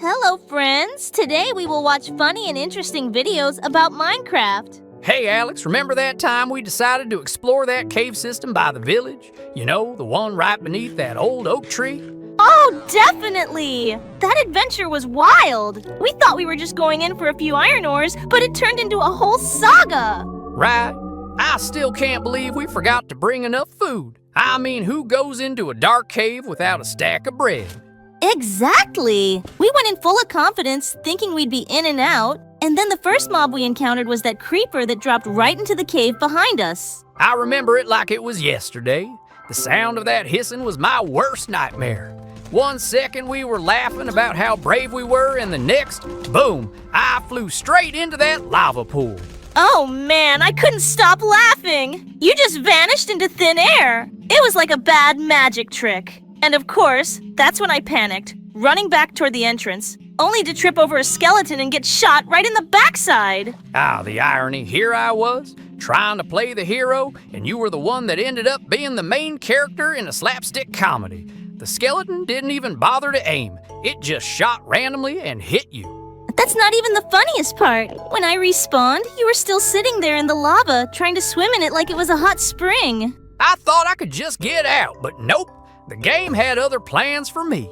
Hello, friends! Today we will watch funny and interesting videos about Minecraft. Hey, Alex, remember that time we decided to explore that cave system by the village? You know, the one right beneath that old oak tree? Oh, definitely! That adventure was wild! We thought we were just going in for a few iron ores, but it turned into a whole saga! Right. I still can't believe we forgot to bring enough food. I mean, who goes into a dark cave without a stack of bread? Exactly! We went in full of confidence, thinking we'd be in and out, and then the first mob we encountered was that creeper that dropped right into the cave behind us. I remember it like it was yesterday. The sound of that hissing was my worst nightmare. 1 second we were laughing about how brave we were, and the next, boom, I flew straight into that lava pool. Oh man, I couldn't stop laughing! You just vanished into thin air! It was like a bad magic trick. And of course, that's when I panicked, running back toward the entrance, only to trip over a skeleton and get shot right in the backside. Ah, the irony. Here I was, trying to play the hero, and you were the one that ended up being the main character in a slapstick comedy. The skeleton didn't even bother to aim. It just shot randomly and hit you. That's not even the funniest part. When I respawned, you were still sitting there in the lava, trying to swim in it like it was a hot spring. I thought I could just get out, but nope. The game had other plans for me.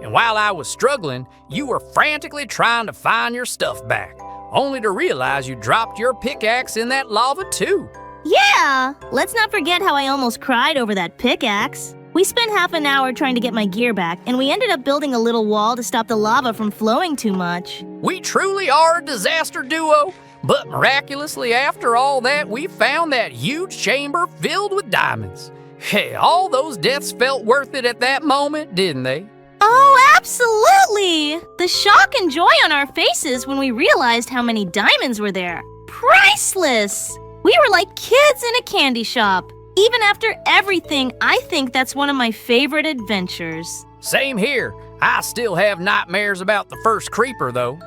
And while I was struggling, you were frantically trying to find your stuff back, only to realize you dropped your pickaxe in that lava too. Yeah! Let's not forget how I almost cried over that pickaxe. We spent half an hour trying to get my gear back, and we ended up building a little wall to stop the lava from flowing too much. We truly are a disaster duo, but miraculously after all that, we found that huge chamber filled with diamonds. Hey, all those deaths felt worth it at that moment, didn't they? Oh, absolutely! The shock and joy on our faces when we realized how many diamonds were there. Priceless! We were like kids in a candy shop. Even after everything, I think that's one of my favorite adventures. Same here. I still have nightmares about the first creeper, though.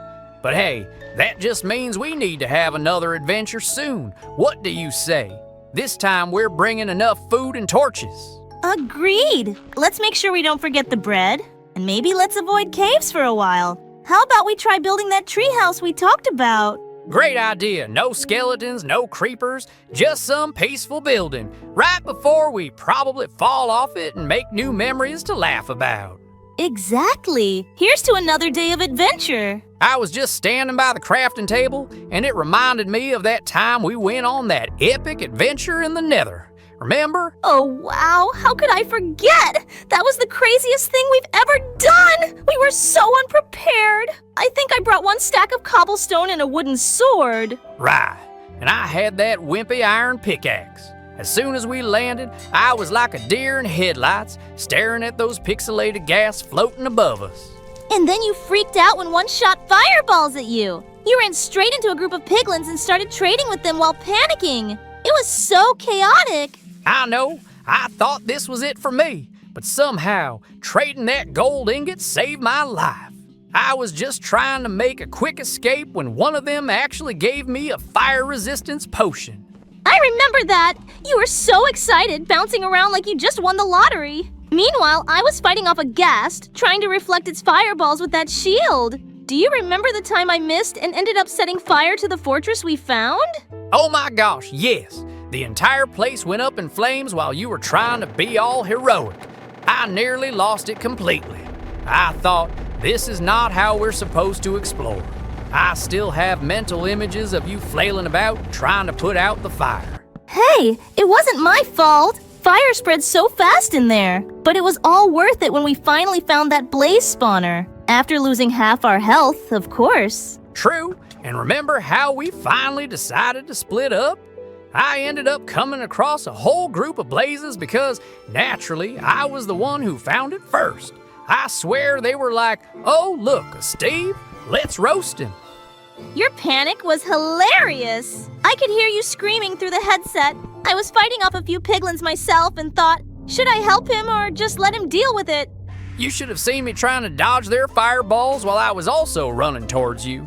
But hey, that just means we need to have another adventure soon. What do you say? This time we're bringing enough food and torches. Agreed. Let's make sure we don't forget the bread. And maybe let's avoid caves for a while. How about we try building that treehouse we talked about? Great idea. No skeletons, no creepers, just some peaceful building. Right before we probably fall off it and make new memories to laugh about. Exactly. Here's to another day of adventure. I was just standing by the crafting table, and it reminded me of that time we went on that epic adventure in the Nether. Remember? Oh, wow. How could I forget? That was the craziest thing we've ever done. We were so unprepared. I think I brought 1 stack of cobblestone and a wooden sword. Right. And I had that wimpy iron pickaxe. As soon as we landed, I was like a deer in headlights, staring at those pixelated gas floating above us. And then you freaked out when one shot fireballs at you. You ran straight into a group of piglins and started trading with them while panicking. It was so chaotic. I know. I thought this was it for me. But somehow, trading that gold ingot saved my life. I was just trying to make a quick escape when one of them actually gave me a fire resistance potion. I remember that. You were so excited, bouncing around like you just won the lottery. Meanwhile, I was fighting off a ghast, trying to reflect its fireballs with that shield. Do you remember the time I missed and ended up setting fire to the fortress we found? Oh my gosh, yes. The entire place went up in flames while you were trying to be all heroic. I nearly lost it completely. I thought, this is not how we're supposed to explore. I still have mental images of you flailing about, trying to put out the fire. Hey, it wasn't my fault. Fire spread so fast in there. But it was all worth it when we finally found that blaze spawner. After losing half our health, of course. True, and remember how we finally decided to split up? I ended up coming across a whole group of blazes because, naturally, I was the one who found it first. I swear they were like, oh look, a Steve, let's roast him. Your panic was hilarious. I could hear you screaming through the headset. I was fighting off a few piglins myself and thought, should I help him or just let him deal with it? You should have seen me trying to dodge their fireballs while I was also running towards you.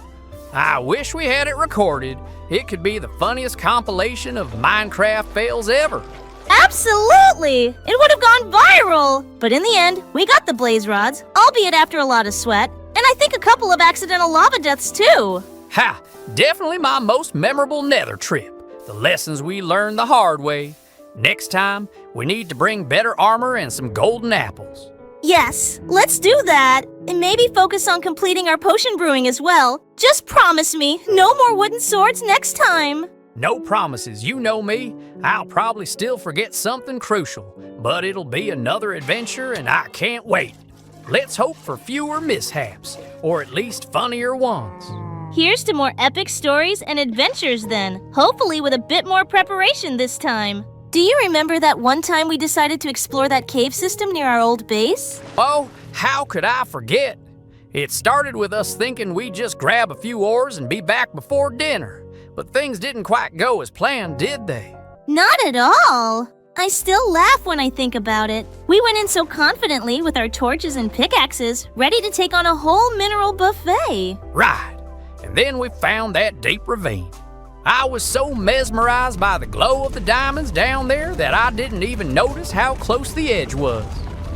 I wish we had it recorded. It could be the funniest compilation of Minecraft fails ever. Absolutely! It would have gone viral! But in the end, we got the blaze rods, albeit after a lot of sweat, and I think a couple of accidental lava deaths too. Ha! Definitely my most memorable nether trip. The lessons we learned the hard way. Next time, we need to bring better armor and some golden apples. Yes, let's do that. And maybe focus on completing our potion brewing as well. Just promise me, no more wooden swords next time. No promises, you know me. I'll probably still forget something crucial, but it'll be another adventure and I can't wait. Let's hope for fewer mishaps, or at least funnier ones. Here's to more epic stories and adventures then, hopefully with a bit more preparation this time. Do you remember that one time we decided to explore that cave system near our old base? Oh, how could I forget? It started with us thinking we'd just grab a few ores and be back before dinner. But things didn't quite go as planned, did they? Not at all. I still laugh when I think about it. We went in so confidently with our torches and pickaxes, ready to take on a whole mineral buffet. Right. And then we found that deep ravine. I was so mesmerized by the glow of the diamonds down there that I didn't even notice how close the edge was.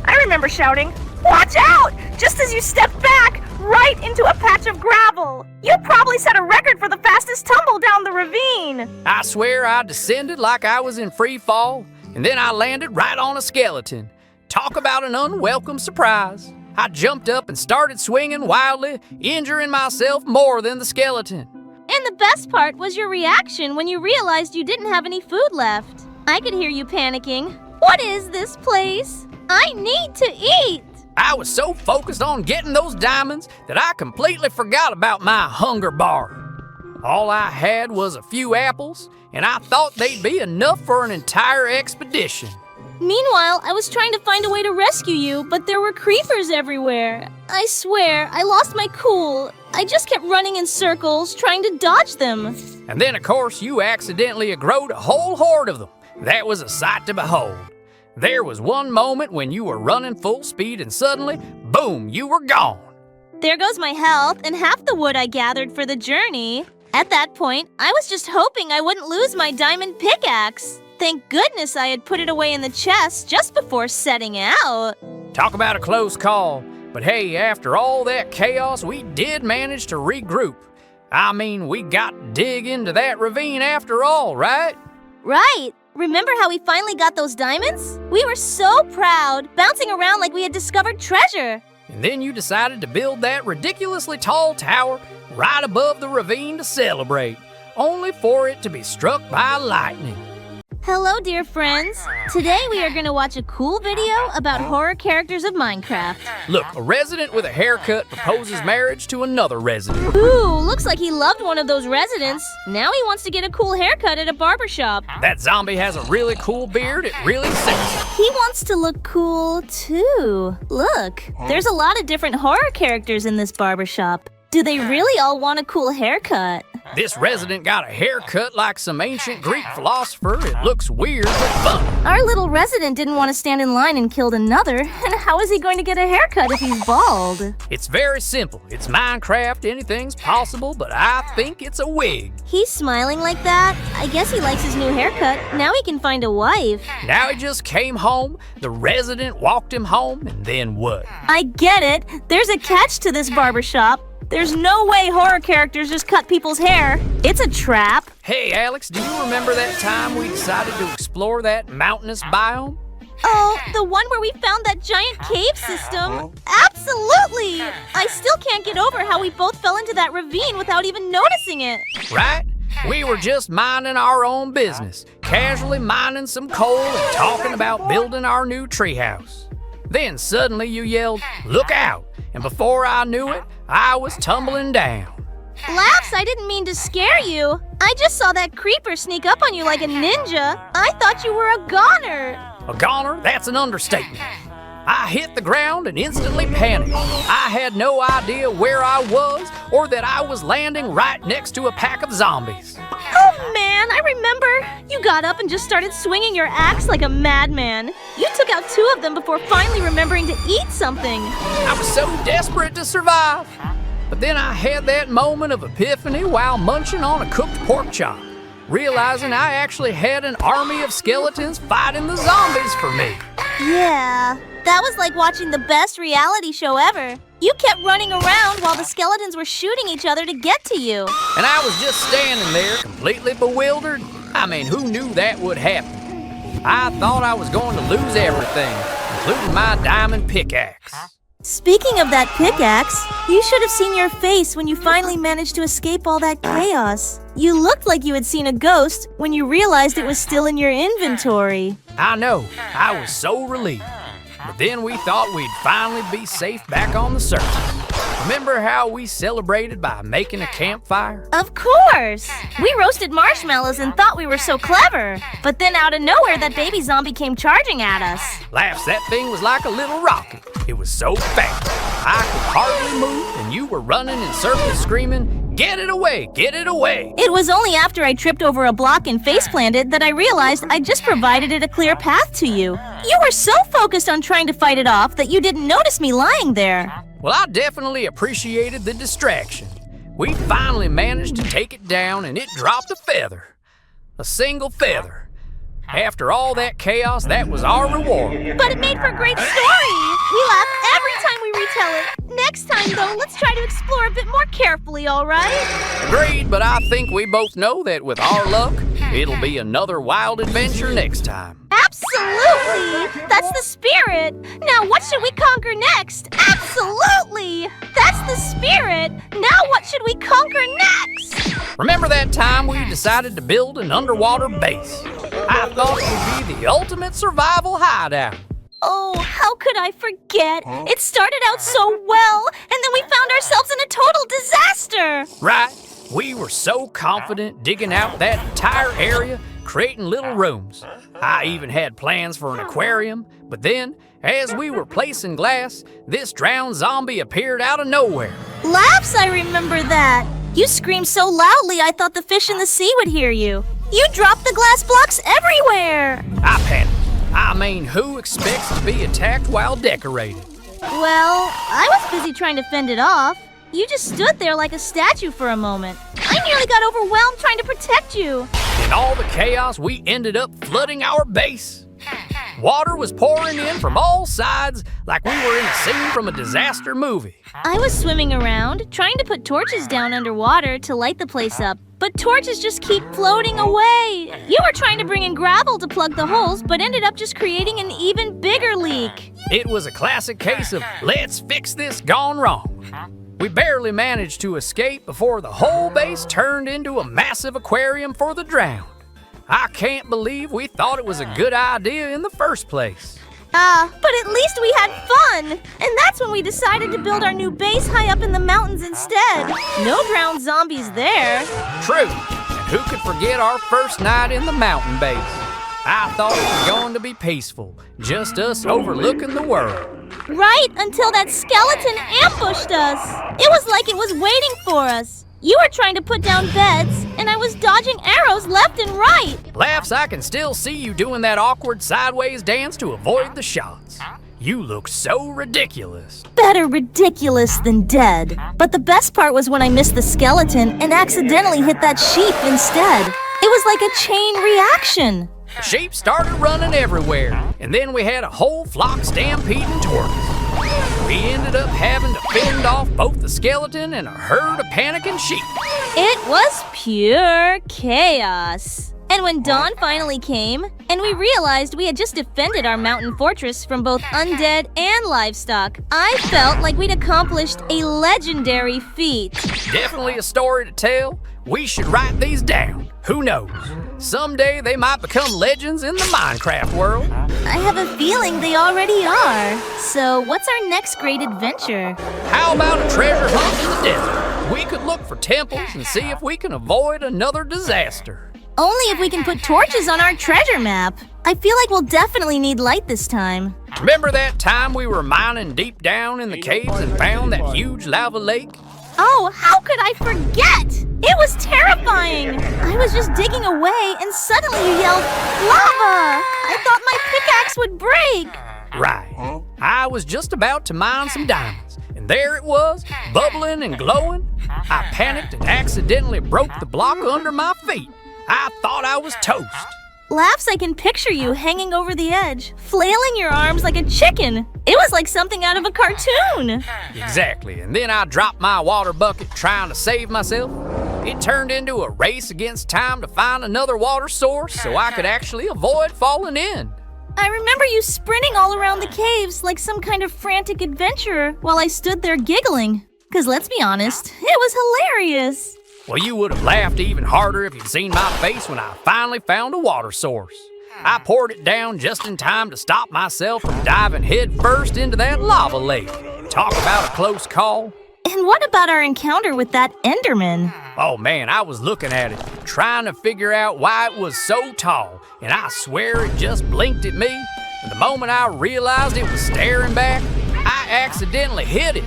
I remember shouting, "Watch out!" just as you stepped back, right into a patch of gravel. You probably set a record for the fastest tumble down the ravine. I swear I descended like I was in free fall, and then I landed right on a skeleton. Talk about an unwelcome surprise. I jumped up and started swinging wildly, injuring myself more than the skeleton. And the best part was your reaction when you realized you didn't have any food left. I could hear you panicking. What is this place? I need to eat! I was so focused on getting those diamonds that I completely forgot about my hunger bar. All I had was a few apples, and I thought they'd be enough for an entire expedition. Meanwhile, I was trying to find a way to rescue you, but there were creepers everywhere. I swear, I lost my cool. I just kept running in circles, trying to dodge them. And then, of course, you accidentally agrode a whole horde of them. That was a sight to behold. There was one moment when you were running full speed and suddenly, boom, you were gone. There goes my health and half the wood I gathered for the journey. At that point, I was just hoping I wouldn't lose my diamond pickaxe. Thank goodness I had put it away in the chest just before setting out. Talk about a close call. But hey, after all that chaos, we did manage to regroup. I mean, we got to dig into that ravine after all, right? Right. Remember how we finally got those diamonds? We were so proud, bouncing around like we had discovered treasure. And then you decided to build that ridiculously tall tower right above the ravine to celebrate, only for it to be struck by lightning. Hello, dear friends. Today we are going to watch a cool video about horror characters of Minecraft. Look, a resident with a haircut proposes marriage to another resident. Ooh, looks like he loved one of those residents. Now he wants to get a cool haircut at a barbershop. That zombie has a really cool beard. It really suits. He wants to look cool, too. Look, there's a lot of different horror characters in this barbershop. Do they really all want a cool haircut? This resident got a haircut like some ancient Greek philosopher. It looks weird but fun. Our little resident didn't want to stand in line and killed another. And how is he going to get a haircut if he's bald? It's very simple. It's Minecraft. Anything's possible, but I think it's a wig. He's smiling like that. I guess he likes his new haircut. Now he can find a wife. Now he just came home. The resident walked him home, and then what? I get it. There's a catch to this barbershop. There's no way horror characters just cut people's hair. It's a trap. Hey, Alex, do you remember that time we decided to explore that mountainous biome? Oh, the one where we found that giant cave system? Absolutely! I still can't get over how we both fell into that ravine without even noticing it. Right? We were just minding our own business, casually mining some coal and talking about building our new treehouse. Then suddenly you yelled, "Look out!" And before I knew it, I was tumbling down. Laughs, I didn't mean to scare you. I just saw that creeper sneak up on you like a ninja. I thought you were a goner. A goner? That's an understatement. I hit the ground and instantly panicked. I had no idea where I was or that I was landing right next to a pack of zombies. Oh man, I remember. You got up and just started swinging your axe like a madman. You took out 2 of them before finally remembering to eat something. I was so desperate to survive. But then I had that moment of epiphany while munching on a cooked pork chop, realizing I actually had an army of skeletons fighting the zombies for me. Yeah, that was like watching the best reality show ever. You kept running around while the skeletons were shooting each other to get to you. And I was just standing there, completely bewildered. I mean, who knew that would happen? I thought I was going to lose everything, including my diamond pickaxe. Speaking of that pickaxe, you should have seen your face when you finally managed to escape all that chaos. You looked like you had seen a ghost when you realized it was still in your inventory. I know, I was so relieved. But then we thought we'd finally be safe back on the surface. Remember how we celebrated by making a campfire? Of course! We roasted marshmallows and thought we were so clever. But then out of nowhere, that baby zombie came charging at us. Laughs, that thing was like a little rocket. It was so fast. I could hardly move, and you were running in circles screaming, "Get it away! Get it away!" It was only after I tripped over a block and face-planted that I realized I just provided it a clear path to you. You were so focused on trying to fight it off that you didn't notice me lying there. Well, I definitely appreciated the distraction. We finally managed to take it down, and it dropped a feather. A single feather. After all that chaos, that was our reward. But it made for a great story. We laugh every time we retell it. Next time, though, let's try to explore a bit more carefully, all right? Agreed, but I think we both know that with our luck, it'll be another wild adventure next time. Absolutely! That's the spirit! Now what should we conquer next? Absolutely! That's the spirit! Now what should we conquer next? Remember that time we decided to build an underwater base? I thought it would be the ultimate survival hideout. Oh, how could I forget? It started out so well, and then we found ourselves in a total disaster! Right? We were so confident digging out that entire area, creating little rooms. I even had plans for an aquarium, but then, as we were placing glass, this drowned zombie appeared out of nowhere. Laughs, I remember that. You screamed so loudly I thought the fish in the sea would hear you. You dropped the glass blocks everywhere. I panicked. I mean, who expects to be attacked while decorating? Well, I was busy trying to fend it off. You just stood there like a statue for a moment. I nearly got overwhelmed trying to protect you. In all the chaos, we ended up flooding our base. Water was pouring in from all sides like we were in a scene from a disaster movie. I was swimming around, trying to put torches down underwater to light the place up, but torches just keep floating away. You were trying to bring in gravel to plug the holes, but ended up just creating an even bigger leak. It was a classic case of let's fix this gone wrong. We barely managed to escape before the whole base turned into a massive aquarium for the drowned. I can't believe we thought it was a good idea in the first place. But at least we had fun! And that's when we decided to build our new base high up in the mountains instead. No drowned zombies there. True, and who could forget our first night in the mountain base? I thought it was going to be peaceful, just us overlooking the world. Right until that skeleton ambushed us. It was like it was waiting for us. You were trying to put down beds, and I was dodging arrows left and right. Laughs, I can still see you doing that awkward sideways dance to avoid the shots. You look so ridiculous. Better ridiculous than dead. But the best part was when I missed the skeleton and accidentally hit that sheep instead. It was like a chain reaction. The sheep started running everywhere, and then we had a whole flock stampeding toward us. We ended up having to fend off both the skeleton and a herd of panicking sheep. It was pure chaos. And when dawn finally came, and we realized we had just defended our mountain fortress from both undead and livestock, I felt like we'd accomplished a legendary feat. Definitely a story to tell. We should write these down. Who knows? Someday they might become legends in the Minecraft world. I have a feeling they already are. So what's our next great adventure? How about a treasure hunt in the desert? We could look for temples and see if we can avoid another disaster. Only if we can put torches on our treasure map. I feel like we'll definitely need light this time. Remember that time we were mining deep down in the caves and found that huge lava lake? Oh, how could I forget? It was terrifying. I was just digging away and suddenly you yelled, "Lava!" I thought my pickaxe would break. Right. I was just about to mine some diamonds, and there it was, bubbling and glowing. I panicked and accidentally broke the block under my feet. I thought I was toast. Laughs, I can picture you hanging over the edge, flailing your arms like a chicken. It was like something out of a cartoon. Exactly, and then I dropped my water bucket trying to save myself. It turned into a race against time to find another water source so I could actually avoid falling in. I remember you sprinting all around the caves like some kind of frantic adventurer while I stood there giggling. 'Cause let's be honest, it was hilarious. Well, you would have laughed even harder if you'd seen my face when I finally found a water source. I poured it down just in time to stop myself from diving headfirst into that lava lake. Talk about a close call. And what about our encounter with that Enderman? Oh man, I was looking at it, trying to figure out why it was so tall, and I swear it just blinked at me. And the moment I realized it was staring back, I accidentally hit it.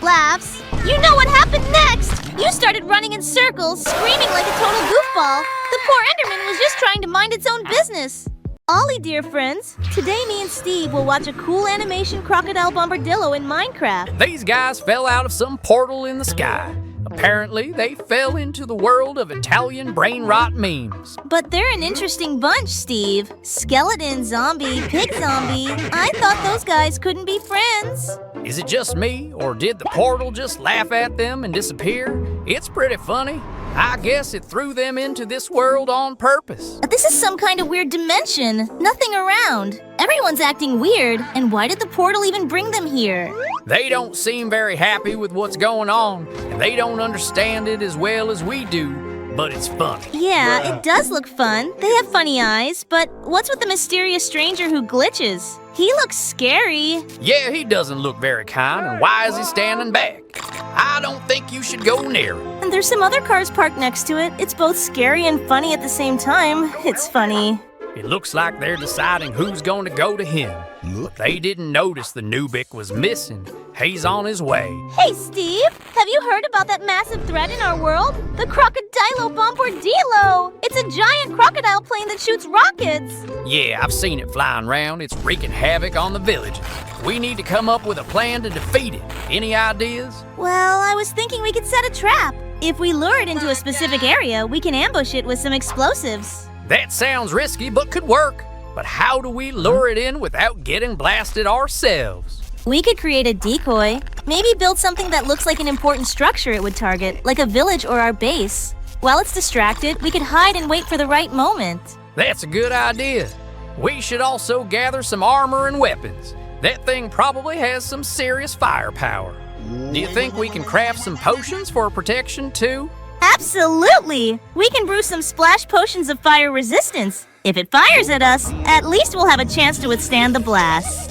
Laughs, you know what happened next! You started running in circles, screaming like a total goofball. The poor Enderman was just trying to mind its own business. Ollie, dear friends, today me and Steve will watch a cool animation crocodile bombardillo in Minecraft. These guys fell out of some portal in the sky. Apparently, they fell into the world of Italian brain rot memes. But they're an interesting bunch, Steve. Skeleton, zombie, pig zombie. I thought those guys couldn't be friends. Is it just me, or did the portal just laugh at them and disappear? It's pretty funny. I guess it threw them into this world on purpose. This is some kind of weird dimension. Nothing around. Everyone's acting weird, and why did the portal even bring them here? They don't seem very happy with what's going on, and they don't understand it as well as we do, but it's funny. Yeah, it does look fun. They have funny eyes, but what's with the mysterious stranger who glitches? He looks scary. Yeah, he doesn't look very kind, and why is he standing back? I don't think you should go near him. And there's some other cars parked next to it. It's both scary and funny at the same time. It's funny. It looks like they're deciding who's going to go to him. But they didn't notice the Nubik was missing. He's on his way. Hey, Steve! Have you heard about that massive threat in our world? The Crocodilo Bombardillo! It's a giant crocodile plane that shoots rockets! Yeah, I've seen it flying around. It's wreaking havoc on the village. We need to come up with a plan to defeat it. Any ideas? Well, I was thinking we could set a trap. If we lure it into a specific area, we can ambush it with some explosives. That sounds risky, but could work. But how do we lure it in without getting blasted ourselves? We could create a decoy. Maybe build something that looks like an important structure it would target, like a village or our base. While it's distracted, we could hide and wait for the right moment. That's a good idea. We should also gather some armor and weapons. That thing probably has some serious firepower. Do you think we can craft some potions for protection too? Absolutely! We can brew some splash potions of fire resistance. If it fires at us, at least we'll have a chance to withstand the blast.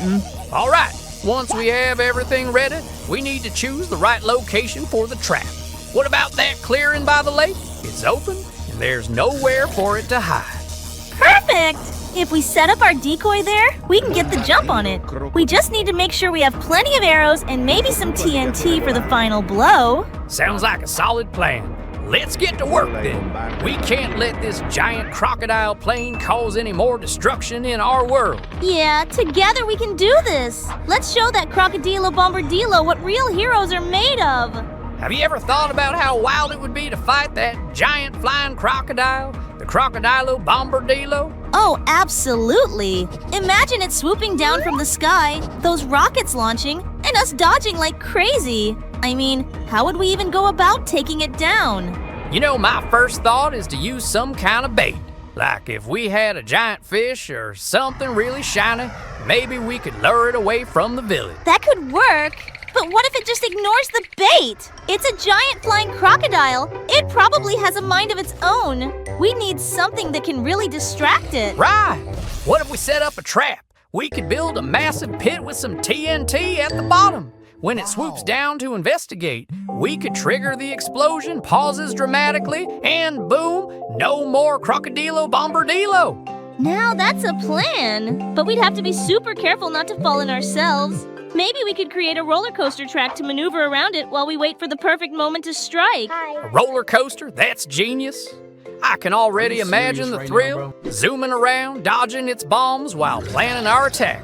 All right, once we have everything ready, we need to choose the right location for the trap. What about that clearing by the lake? It's open, and there's nowhere for it to hide. Perfect! If we set up our decoy there, we can get the jump on it. We just need to make sure we have plenty of arrows and maybe some TNT for the final blow. Sounds like a solid plan. Let's get to work then. We can't let this giant crocodile plane cause any more destruction in our world. Yeah, together we can do this. Let's show that Crocodilo Bombardillo what real heroes are made of. Have you ever thought about how wild it would be to fight that giant flying crocodile, the Crocodilo Bombardillo? Oh, absolutely. Imagine it swooping down from the sky, those rockets launching, and us dodging like crazy. I mean, how would we even go about taking it down? You know, my first thought is to use some kind of bait. Like if we had a giant fish or something really shiny, maybe we could lure it away from the village. That could work. But what if it just ignores the bait? It's a giant flying crocodile. It probably has a mind of its own. We need something that can really distract it. Right! What if we set up a trap? We could build a massive pit with some TNT at the bottom. When it swoops down to investigate, we could trigger the explosion, pauses dramatically, and boom, no more Crocodilo Bombardillo. Now that's a plan. But we'd have to be super careful not to fall in ourselves. Maybe we could create a roller coaster track to maneuver around it while we wait for the perfect moment to strike. A roller coaster? That's genius. I can already imagine the thrill, zooming around, dodging its bombs while planning our attack.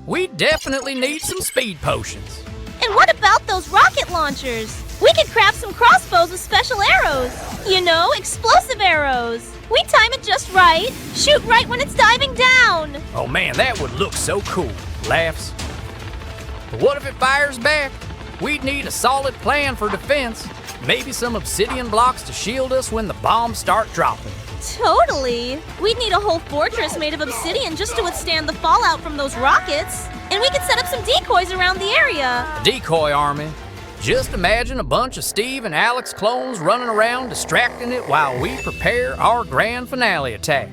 We definitely need some speed potions. And what about those rocket launchers? We could craft some crossbows with special arrows. You know, explosive arrows. We time it just right. Shoot right when it's diving down. Oh man, that would look so cool. Laughs. But what if it fires back? We'd need a solid plan for defense. Maybe some obsidian blocks to shield us when the bombs start dropping. Totally. We'd need a whole fortress made of obsidian just to withstand the fallout from those rockets. And we could set up some decoys around the area. A decoy army. Just imagine a bunch of Steve and Alex clones running around distracting it while we prepare our grand finale attack.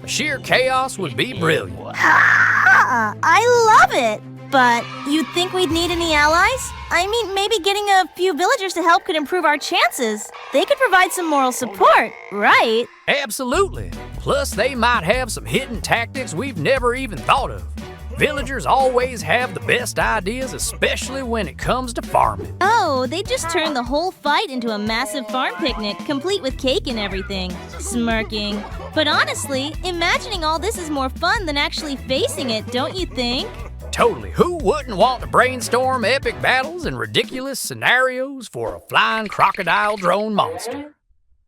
Sheer chaos would be brilliant. I love it. But you'd think we'd need any allies? I mean, maybe getting a few villagers to help could improve our chances. They could provide some moral support, right? Absolutely. Plus, they might have some hidden tactics we've never even thought of. Villagers always have the best ideas, especially when it comes to farming. Oh, they just turned the whole fight into a massive farm picnic, complete with cake and everything. Smirking. But honestly, imagining all this is more fun than actually facing it, don't you think? Totally. Who wouldn't want to brainstorm epic battles and ridiculous scenarios for a flying crocodile drone monster?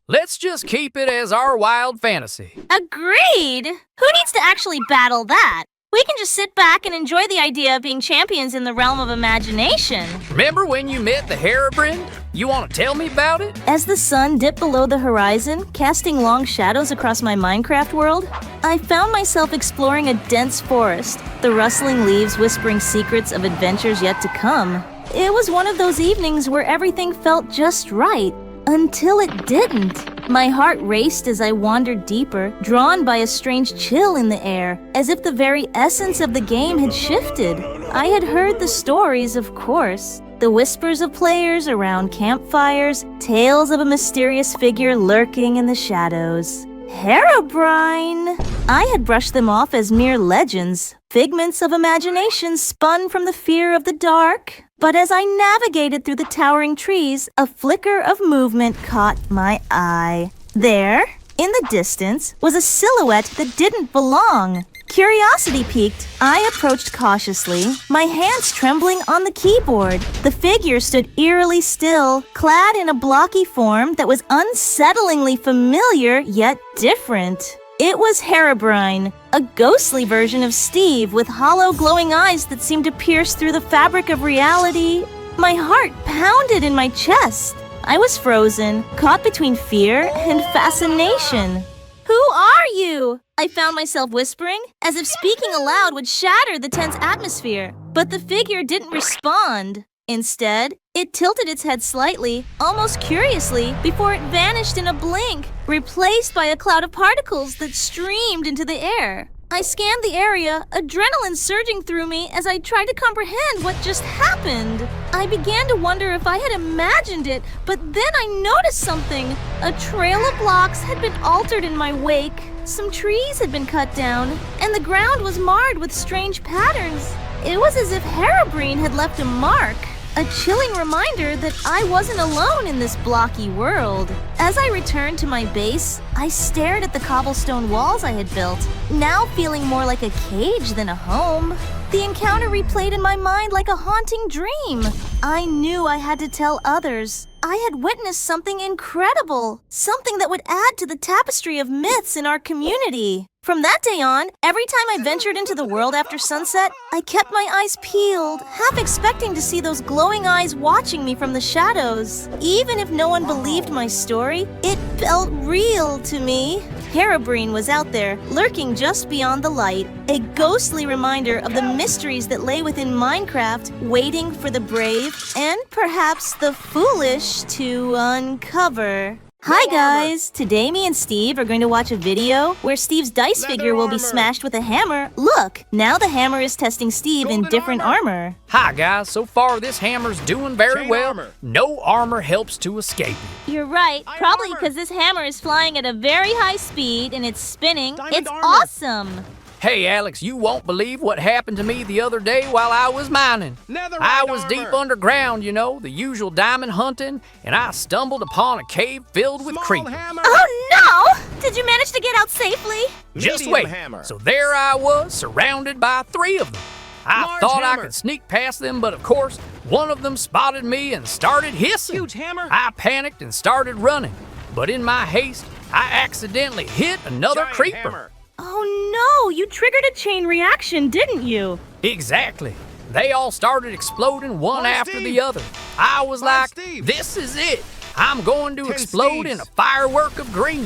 Let's just keep it as our wild fantasy. Agreed! Who needs to actually battle that? We can just sit back and enjoy the idea of being champions in the realm of imagination. Remember when you met the Herobrine? You want to tell me about it? As the sun dipped below the horizon, casting long shadows across my Minecraft world, I found myself exploring a dense forest, the rustling leaves whispering secrets of adventures yet to come. It was one of those evenings where everything felt just right, until it didn't. My heart raced as I wandered deeper, drawn by a strange chill in the air, as if the very essence of the game had shifted. I had heard the stories, of course. The whispers of players around campfires, tales of a mysterious figure lurking in the shadows. Herobrine! I had brushed them off as mere legends, figments of imagination spun from the fear of the dark. But as I navigated through the towering trees, a flicker of movement caught my eye. There, in the distance, was a silhouette that didn't belong. Curiosity piqued, I approached cautiously, my hands trembling on the keyboard. The figure stood eerily still, clad in a blocky form that was unsettlingly familiar yet different. It was Herobrine, a ghostly version of Steve with hollow glowing eyes that seemed to pierce through the fabric of reality. My heart pounded in my chest. I was frozen, caught between fear and fascination. Who are you? I found myself whispering, as if speaking aloud would shatter the tense atmosphere. But the figure didn't respond. Instead, it tilted its head slightly, almost curiously, before it vanished in a blink, replaced by a cloud of particles that streamed into the air. I scanned the area, adrenaline surging through me as I tried to comprehend what just happened. I began to wonder if I had imagined it, but then I noticed something. A trail of blocks had been altered in my wake. Some trees had been cut down, and the ground was marred with strange patterns. It was as if Herobrine had left a mark. A chilling reminder that I wasn't alone in this blocky world. As I returned to my base, I stared at the cobblestone walls I had built, now feeling more like a cage than a home. The encounter replayed in my mind like a haunting dream. I knew I had to tell others. I had witnessed something incredible, something that would add to the tapestry of myths in our community. From that day on, every time I ventured into the world after sunset, I kept my eyes peeled, half expecting to see those glowing eyes watching me from the shadows. Even if no one believed my story, it felt real to me. Herobrine was out there, lurking just beyond the light, a ghostly reminder of the mysteries that lay within Minecraft, waiting for the brave and perhaps the foolish to uncover. Hi guys! Today me and Steve are going to watch a video where Steve's dice figure will be smashed with a hammer. Look, now the hammer is testing Steve in different armor. Hi guys, so far this hammer's doing very well. No armor helps to escape it. You're right, probably because this hammer is flying at a very high speed and it's spinning. It's awesome! Hey Alex, you won't believe what happened to me the other day while I was mining. I was deep underground, you know, the usual diamond hunting, and I stumbled upon a cave filled with creepers. Oh no! Did you manage to get out safely? Just wait. So there I was, surrounded by 3 of them. I Large thought I hammer. could sneak past them, but of course, one of them spotted me and started hissing. Huge hammer. I panicked and started running, but in my haste, I accidentally hit another Giant creeper. hammer. Oh no, you triggered a chain reaction, didn't you? Exactly. They all started exploding one Find after Steve. the other. I was Find like, Steve. this is it. I'm going to 10 explode in Steves. a firework of green.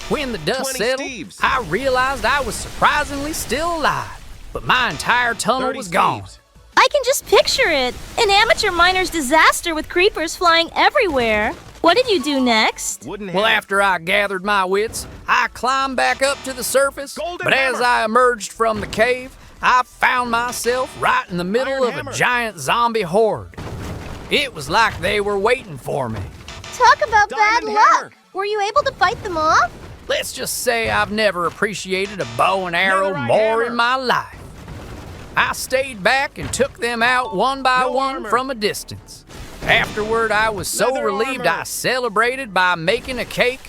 When the dust 20 settled, Steves. I realized I was surprisingly still alive, but my entire tunnel 30 was gone. Steves. I can just picture it. An amateur miner's disaster with creepers flying everywhere. What did you do next? Wooden Well, hammer. after I gathered my wits, I climbed back up to the surface, Golden but as hammer. I emerged from the cave, I found myself right in the middle Iron of hammer. a giant zombie horde. It was like they were waiting for me. Talk about bad Diamond luck. hammer. Were you able to fight them off? Let's just say I've never appreciated a bow and arrow Netherite more hammer. in my life. I stayed back and took them out one by No one armor. from a distance. Afterward, I was so Leather relieved armor. I celebrated by making a cake,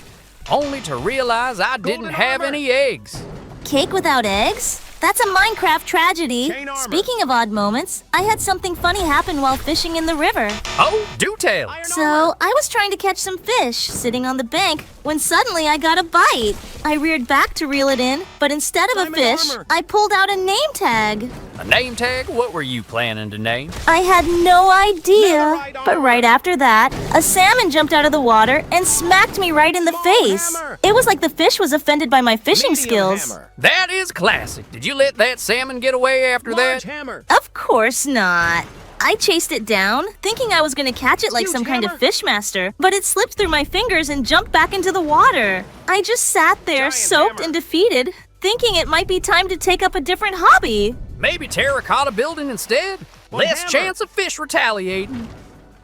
only to realize I didn't Golden have armor. any eggs. Cake without eggs? That's a Minecraft tragedy. Chain armor. Speaking of odd moments, I had something funny happen while fishing in the river. Oh, do tell. Iron So, armor. I was trying to catch some fish, sitting on the bank, when suddenly I got a bite. I reared back to reel it in, but instead of a Diamond fish, armor. I pulled out a name tag. A name tag? What were you planning to name? I had no idea. Netherite But armor. right after that, a salmon jumped out of the water and smacked me right in the Small face. hammer. It was like the fish was offended by my fishing Medium skills. hammer. That is classic. Did you let that salmon get away after Large that? hammer. Of course not. I chased it down, thinking I was going to catch it like Huge some kind of hammer. fish master, but it slipped through my fingers and jumped back into the water. I just sat there, Giant soaked hammer. and defeated, thinking it might be time to take up a different hobby. Maybe terracotta building instead? One Less hammer. chance of fish retaliating.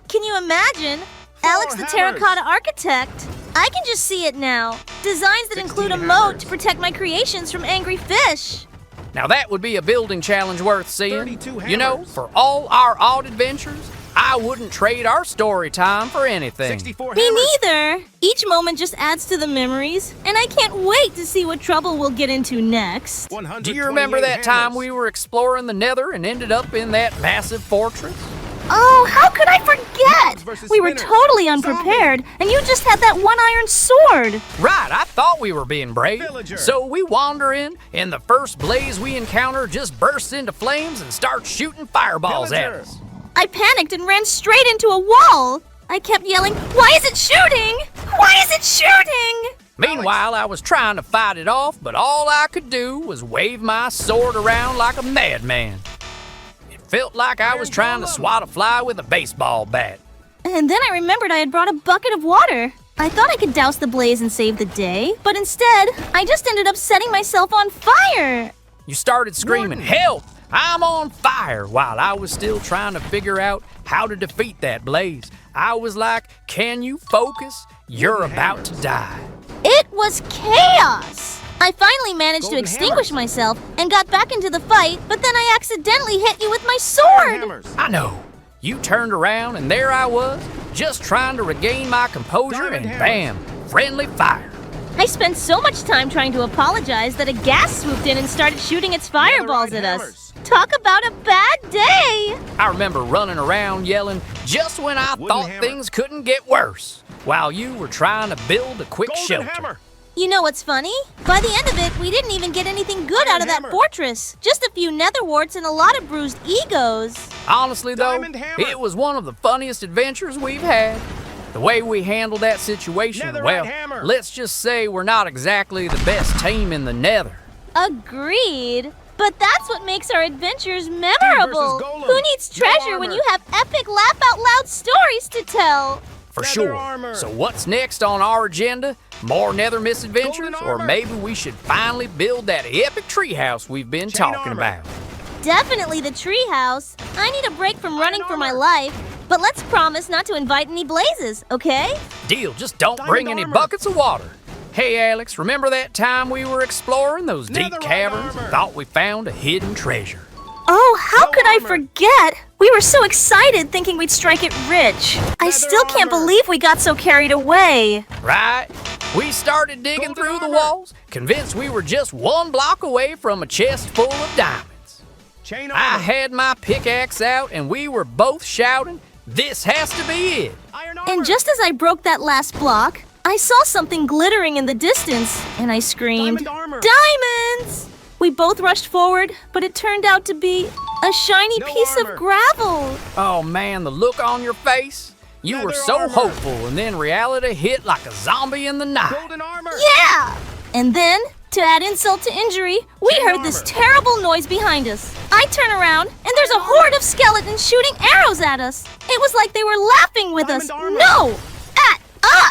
Can you imagine? Alex the hammers. terracotta architect. I can just see it now. Designs that 16 include a moat hammers. to protect my creations from angry fish. Now that would be a building challenge worth seeing. 32 You know, hammers. for all our odd adventures, I wouldn't trade our story time for anything. 64 Me hammers. neither. Each moment just adds to the memories, and I can't wait to see what trouble we'll get into next. 128 Do you remember that time hammers. we were exploring the Nether and ended up in that massive fortress? Oh, how could I forget? versus We were spinners. totally unprepared, and you just had that one iron sword. Right, I thought we were being brave. Villager. So we wander in, and the first blaze we encounter just bursts into flames and starts shooting fireballs at Villager. us. I panicked and ran straight into a wall. I kept yelling, "Why is it shooting? Why is it shooting?" Meanwhile, I was trying to fight it off, but all I could do was wave my sword around like a madman. It felt like I was trying to swat a fly with a baseball bat. And then I remembered I had brought a bucket of water. I thought I could douse the blaze and save the day, but instead, I just ended up setting myself on fire. You started screaming, "Help! I'm on fire!" while I was still trying to figure out how to defeat that blaze. I was like, "Can you focus? You're about to die." It was chaos. I finally managed to Golden extinguish hammers. myself and got back into the fight, but then I accidentally hit you with my Iron sword. hammers. I know. You turned around and there I was, just trying to regain my composure, Diamond and hammers. bam, friendly fire. I spent so much time trying to apologize that a gas swooped in and started shooting its fireballs Netherite at us. hammers. Talk about a bad day! I remember running around yelling just when I Wooden thought hammer. things couldn't get worse, while you were trying to build a quick Golden shelter. hammer. You know what's funny? By the end of it, we didn't even get anything good Iron out of that hammer. fortress. Just a few nether warts and a lot of bruised egos. Honestly, though, Diamond hammer. it was one of the funniest adventures we've had. The way we handled that situation, Netherite well, hammer. let's just say we're not exactly the best team in the Nether. Agreed. But that's what makes our adventures memorable. Golem. Who needs No treasure when armor. you have epic laugh out loud stories to tell? For Leather sure. armor. So what's next on our agenda? More Nether misadventures? Golden Or armor. maybe we should finally build that epic treehouse we've been Chain talking armor. about. Definitely the treehouse. I need a break from running for my armor. life. But let's promise not to invite any blazes, okay? Deal, just don't Diamond bring any armor. buckets of water. Hey Alex, remember that time we were exploring those deep Netherite caverns and armor. thought we found a hidden treasure? Oh, how No could I armor. forget? We were so excited thinking we'd strike it rich. I Leather still can't armor. believe we got so carried away. Right? We started digging Golden through the armor. walls, convinced we were just one block away from a chest full of diamonds. Chain I armor. had my pickaxe out and we were both shouting, "This has to be it!" Iron armor. And just as I broke that last block, I saw something glittering in the distance, and I screamed, Diamond armor. "Diamonds!" We both rushed forward, but it turned out to be a shiny No piece armor. of gravel. Oh man, the look on your face. You were Leather so armor. hopeful, and then reality hit like a zombie in the night. Golden armor. Yeah! And then, to add insult to injury, we Chain heard this armor. terrible noise behind us. I turn around, and there's a horde of skeletons shooting arrows at us. It was like they were laughing with Diamond us. armor. No! At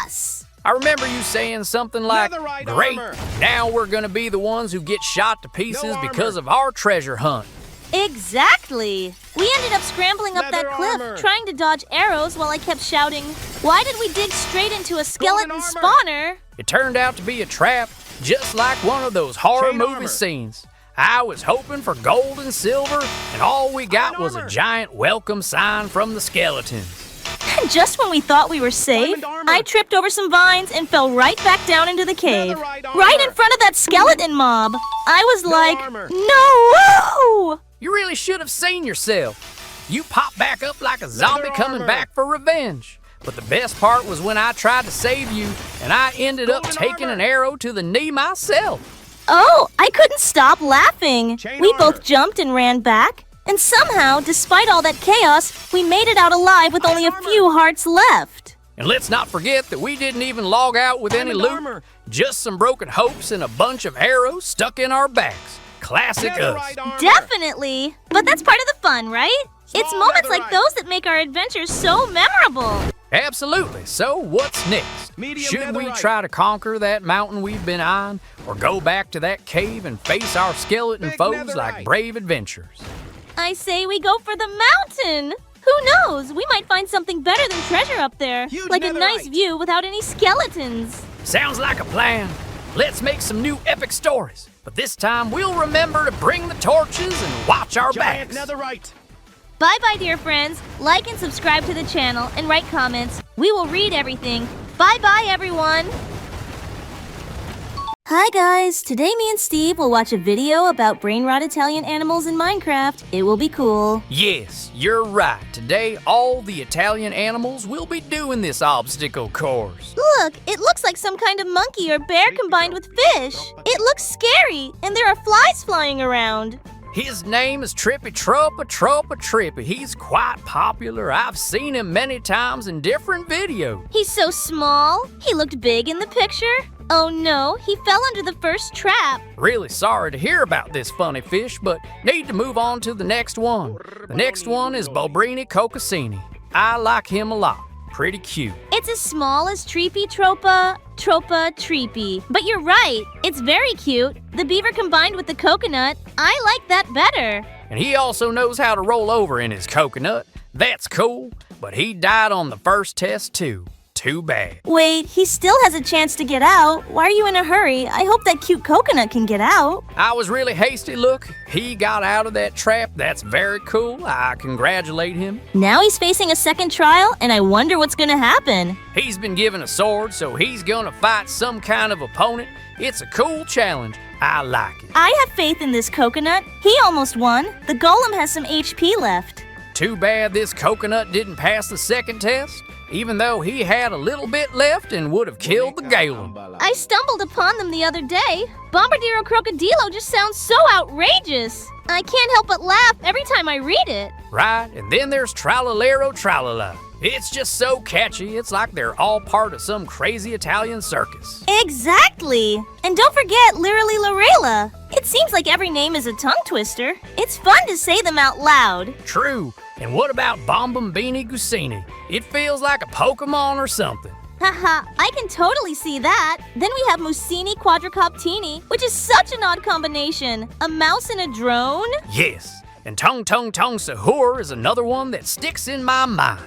us! I remember you saying something like, Netherite "Great, armor." now we're gonna be the ones who get shot to pieces armor. because of our treasure hunt." Exactly. We ended up scrambling up that Leather cliff, armor. trying to dodge arrows while I kept shouting, "Why did we dig straight into a skeleton armor. spawner?" It turned out to be a trap, just like one of those horror Chain movie armor. scenes. I was hoping for gold and silver, and all we got Iron was a armor. giant welcome sign from the skeletons. And just when we thought we were safe, Diamond armor. I tripped over some vines and fell right back down into the cave. Netherite Right armor. in front of that skeleton mob. I was like, armor. no! You really should have seen yourself. You popped back up like a zombie coming armor. back for revenge. But the best part was when I tried to save you, and I ended up Golden taking armor. an arrow to the knee myself. Oh, I couldn't stop laughing. Chain We armor. both jumped and ran back. And somehow, despite all that chaos, we made it out alive with only a armor. few hearts left. And let's not forget that we didn't even log out with any Diamond loot. armor. Just some broken hopes and a bunch of arrows stuck in our backs. Classic us. Netherite armor. Definitely. But that's part of the fun, right? It's Small moments like netherite. those that make our adventures so memorable. Absolutely. So what's next? Medium Should we netherite. try to conquer that mountain we've been eyeing, or go back to that cave and face our skeleton Big foes like netherite. brave adventurers? I say we go for the mountain. Who knows? We might find something better than treasure up there. Huge Like a nice netherite. view without any skeletons. Sounds like a plan. Let's make some new epic stories. But this time we'll remember to bring the torches and watch our Giant backs. netherite. Bye-bye, dear friends. Like and subscribe to the channel and write comments. We will read everything. Bye-bye, everyone. Hi, guys. Today, me and Steve will watch a video about brain-rot Italian animals in Minecraft. It will be cool. Yes, you're right. Today, all the Italian animals will be doing this obstacle course. Look, it looks like some kind of monkey or bear combined with fish. It looks scary, and there are flies flying around. His name is Trippy Trippy. He's quite popular. I've seen him many times in different videos. He's so small. He looked big in the picture. Oh no, he fell under the first trap. Really sorry to hear about this funny fish, but need to move on to the next one. The next one is Bobrini Coccosini. I like him a lot. Pretty cute. It's as small as Treepy Tropa Treepy. But you're right, it's very cute. The beaver combined with the coconut, I like that better. And he also knows how to roll over in his coconut. That's cool, but he died on the first test too. Too bad. Wait, he still has a chance to get out. Why are you in a hurry? I hope that cute coconut can get out. I was really hasty, look. He got out of that trap. That's very cool. I congratulate him. Now he's facing a second trial, and I wonder what's gonna happen. He's been given a sword, so he's gonna fight some kind of opponent. It's a cool challenge. I like it. I have faith in this coconut. He almost won. The golem has some HP left. Too bad this coconut didn't pass the second test, even though he had a little bit left and would have killed the golem. I stumbled upon them the other day. Bombardiro Crocodilo just sounds so outrageous. I can't help but laugh every time I read it. Right? And then there's Tralalero Tralala. It's just so catchy, it's like they're all part of some crazy Italian circus. Exactly. And don't forget Lirily Lorela. It seems like every name is a tongue twister. It's fun to say them out loud. True. And what about Bombambini Gusini? It feels like a Pokemon or something. Haha, I can totally see that. Then we have Mussini Quadricoptini, which is such an odd combination. A mouse and a drone? Yes. And Tung Tung Tung Sahur is another one that sticks in my mind.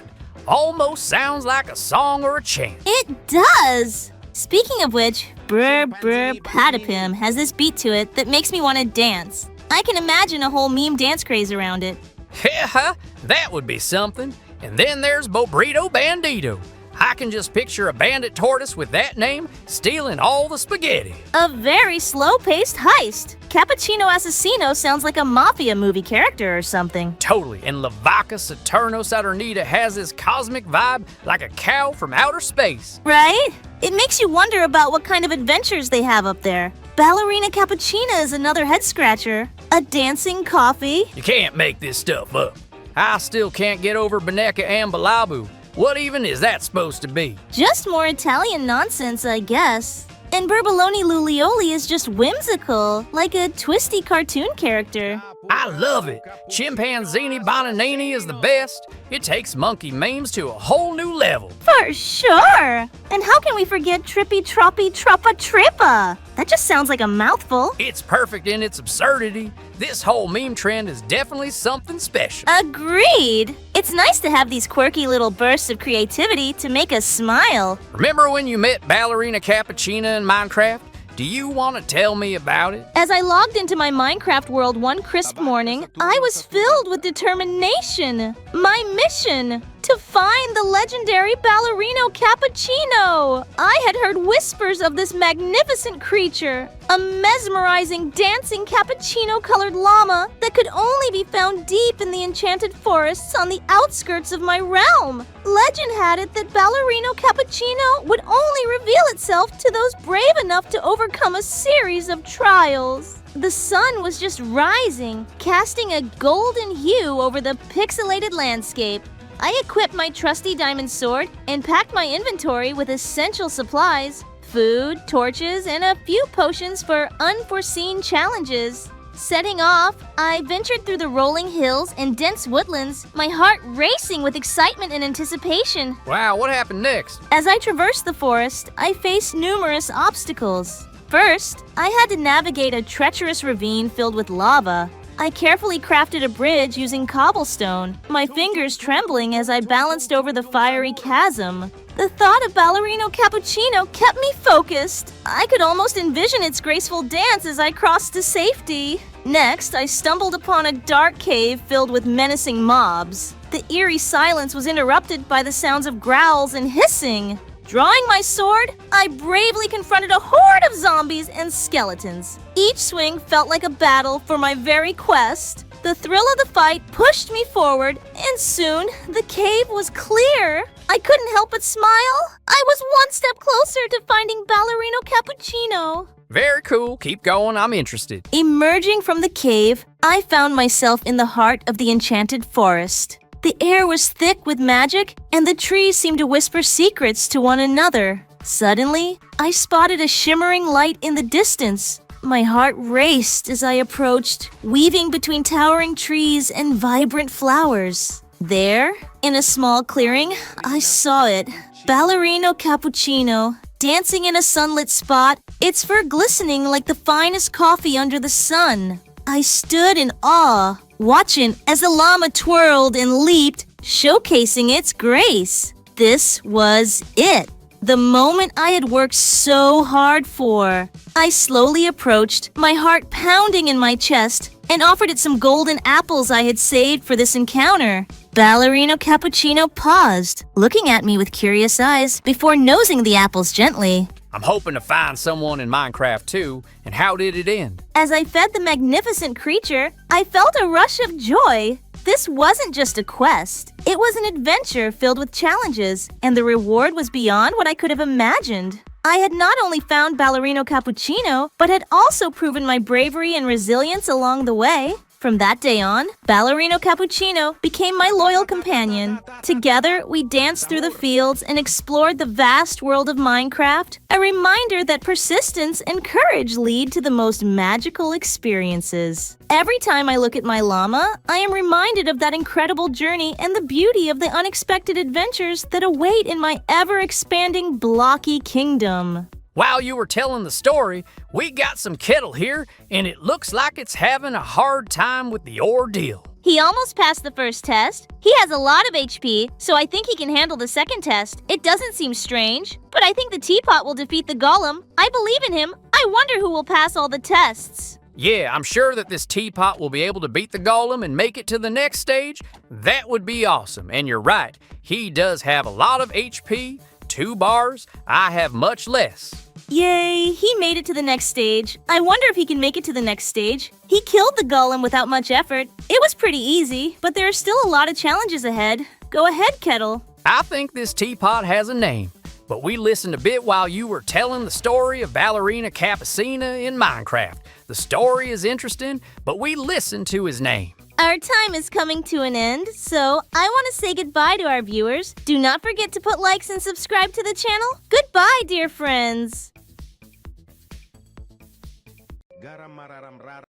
Almost sounds like a song or a chant. It does! Speaking of which, Brr Brr Patapim has this beat to it that makes me want to dance. I can imagine a whole meme dance craze around it. Heh, that would be something. And then there's Bobrito Bandito. I can just picture a bandit tortoise with that name stealing all the spaghetti. A very slow-paced heist. Cappuccino Assassino sounds like a mafia movie character or something. Totally, and Lavaca Saturno Saturnita has this cosmic vibe like a cow from outer space. Right? It makes you wonder about what kind of adventures they have up there. Ballerina Cappuccina is another head-scratcher. A dancing coffee. You can't make this stuff up. I still can't get over Beneca and Balabu. What even is that supposed to be? Just more Italian nonsense, I guess. And Burbaloni Lulioli is just whimsical, like a twisty cartoon character. I love it. Chimpanzini Bonanini is the best. It takes monkey memes to a whole new level. For sure! And how can we forget Trippy Troppy Truppa Trippa? That just sounds like a mouthful. It's perfect in its absurdity. This whole meme trend is definitely something special. Agreed! It's nice to have these quirky little bursts of creativity to make us smile. Remember when you met Ballerina Cappuccina in Minecraft? Do you want to tell me about it? As I logged into my Minecraft world one crisp morning, I was filled with determination. My mission: to find the legendary Ballerino Cappuccino. I had heard whispers of this magnificent creature, a mesmerizing, dancing cappuccino-colored llama that could only be found deep in the enchanted forests on the outskirts of my realm. Legend had it that Ballerino Cappuccino would only reveal itself to those brave enough to overcome a series of trials. The sun was just rising, casting a golden hue over the pixelated landscape. I equipped my trusty diamond sword and packed my inventory with essential supplies, food, torches, and a few potions for unforeseen challenges. Setting off, I ventured through the rolling hills and dense woodlands, my heart racing with excitement and anticipation. Wow, what happened next? As I traversed the forest, I faced numerous obstacles. First, I had to navigate a treacherous ravine filled with lava. I carefully crafted a bridge using cobblestone, my fingers trembling as I balanced over the fiery chasm. The thought of Ballerino Cappuccino kept me focused. I could almost envision its graceful dance as I crossed to safety. Next, I stumbled upon a dark cave filled with menacing mobs. The eerie silence was interrupted by the sounds of growls and hissing. Drawing my sword, I bravely confronted a horde of zombies and skeletons. Each swing felt like a battle for my very quest. The thrill of the fight pushed me forward, and soon the cave was clear. I couldn't help but smile. I was one step closer to finding Ballerino Cappuccino. Very cool. Keep going. I'm interested. Emerging from the cave, I found myself in the heart of the enchanted forest. The air was thick with magic, and the trees seemed to whisper secrets to one another. Suddenly, I spotted a shimmering light in the distance. My heart raced as I approached, weaving between towering trees and vibrant flowers. There, in a small clearing, I saw it. Ballerino Cappuccino, dancing in a sunlit spot, its fur glistening like the finest coffee under the sun. I stood in awe, watching as the llama twirled and leaped, showcasing its grace. This was it, the moment I had worked so hard for. I slowly approached, my heart pounding in my chest, and offered it some golden apples I had saved for this encounter. Ballerino Cappuccino paused, looking at me with curious eyes before nosing the apples gently. I'm hoping to find someone in Minecraft too, and how did it end? As I fed the magnificent creature, I felt a rush of joy. This wasn't just a quest. It was an adventure filled with challenges, and the reward was beyond what I could have imagined. I had not only found Ballerino Cappuccino, but had also proven my bravery and resilience along the way. From that day on, Ballerino Cappuccino became my loyal companion. Together, we danced through the fields and explored the vast world of Minecraft, a reminder that persistence and courage lead to the most magical experiences. Every time I look at my llama, I am reminded of that incredible journey and the beauty of the unexpected adventures that await in my ever-expanding blocky kingdom. While you were telling the story, we got some kettle here, and it looks like it's having a hard time with the ordeal. He almost passed the first test. He has a lot of HP, so I think he can handle the second test. It doesn't seem strange, but I think the teapot will defeat the golem. I believe in him. I wonder who will pass all the tests. Yeah, I'm sure that this teapot will be able to beat the golem and make it to the next stage. That would be awesome, and you're right. He does have a lot of HP, 2 bars. I have much less. Yay, he made it to the next stage. I wonder if he can make it to the next stage. He killed the golem without much effort. It was pretty easy, but there are still a lot of challenges ahead. Go ahead, Kettle. I think this teapot has a name, but we listened a bit while you were telling the story of Ballerina Capucina in Minecraft. The story is interesting, but we listened to his name. Our time is coming to an end, so I want to say goodbye to our viewers. Do not forget to put likes and subscribe to the channel. Goodbye, dear friends.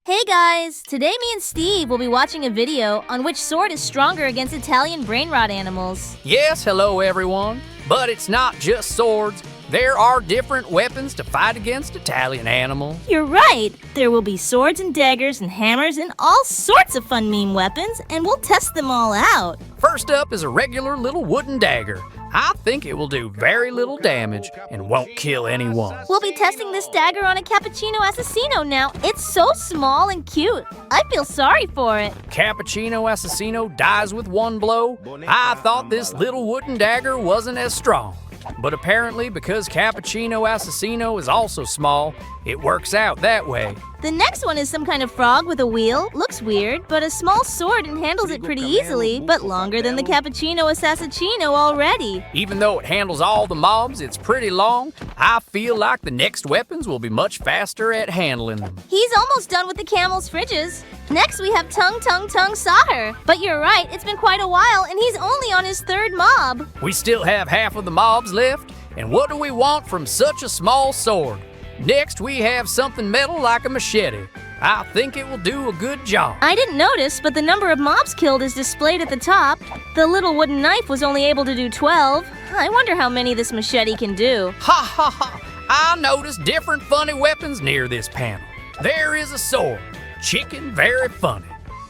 Hey guys, today me and Steve will be watching a video on which sword is stronger against Italian brain rot animals. Yes, hello everyone, but it's not just swords. There are different weapons to fight against Italian animals. You're right. There will be swords and daggers and hammers and all sorts of fun meme weapons, and we'll test them all out. First up is a regular little wooden dagger. I think it will do very little damage and won't kill anyone. We'll be testing this dagger on a Cappuccino Assassino now. It's so small and cute. I feel sorry for it. Cappuccino Assassino dies with one blow. I thought this little wooden dagger wasn't as strong. But apparently, because Cappuccino Assassino is also small, it works out that way. The next one is some kind of frog with a wheel. Looks weird, but a small sword and handles it pretty easily, but longer than the Cappuccino Assassino already. Even though it handles all the mobs, it's pretty long. I feel like the next weapons will be much faster at handling them. He's almost done with the camel's fridges. Next we have Tung Sahur. But you're right, it's been quite a while and he's only on his third mob. We still have half of the mobs left, and what do we want from such a small sword? Next, we have something metal like a machete. I think it will do a good job. I didn't notice, but the number of mobs killed is displayed at the top. The little wooden knife was only able to do 12. I wonder how many this machete can do. Ha ha ha! I noticed different funny weapons near this panel. There is a sword. Chicken, very funny.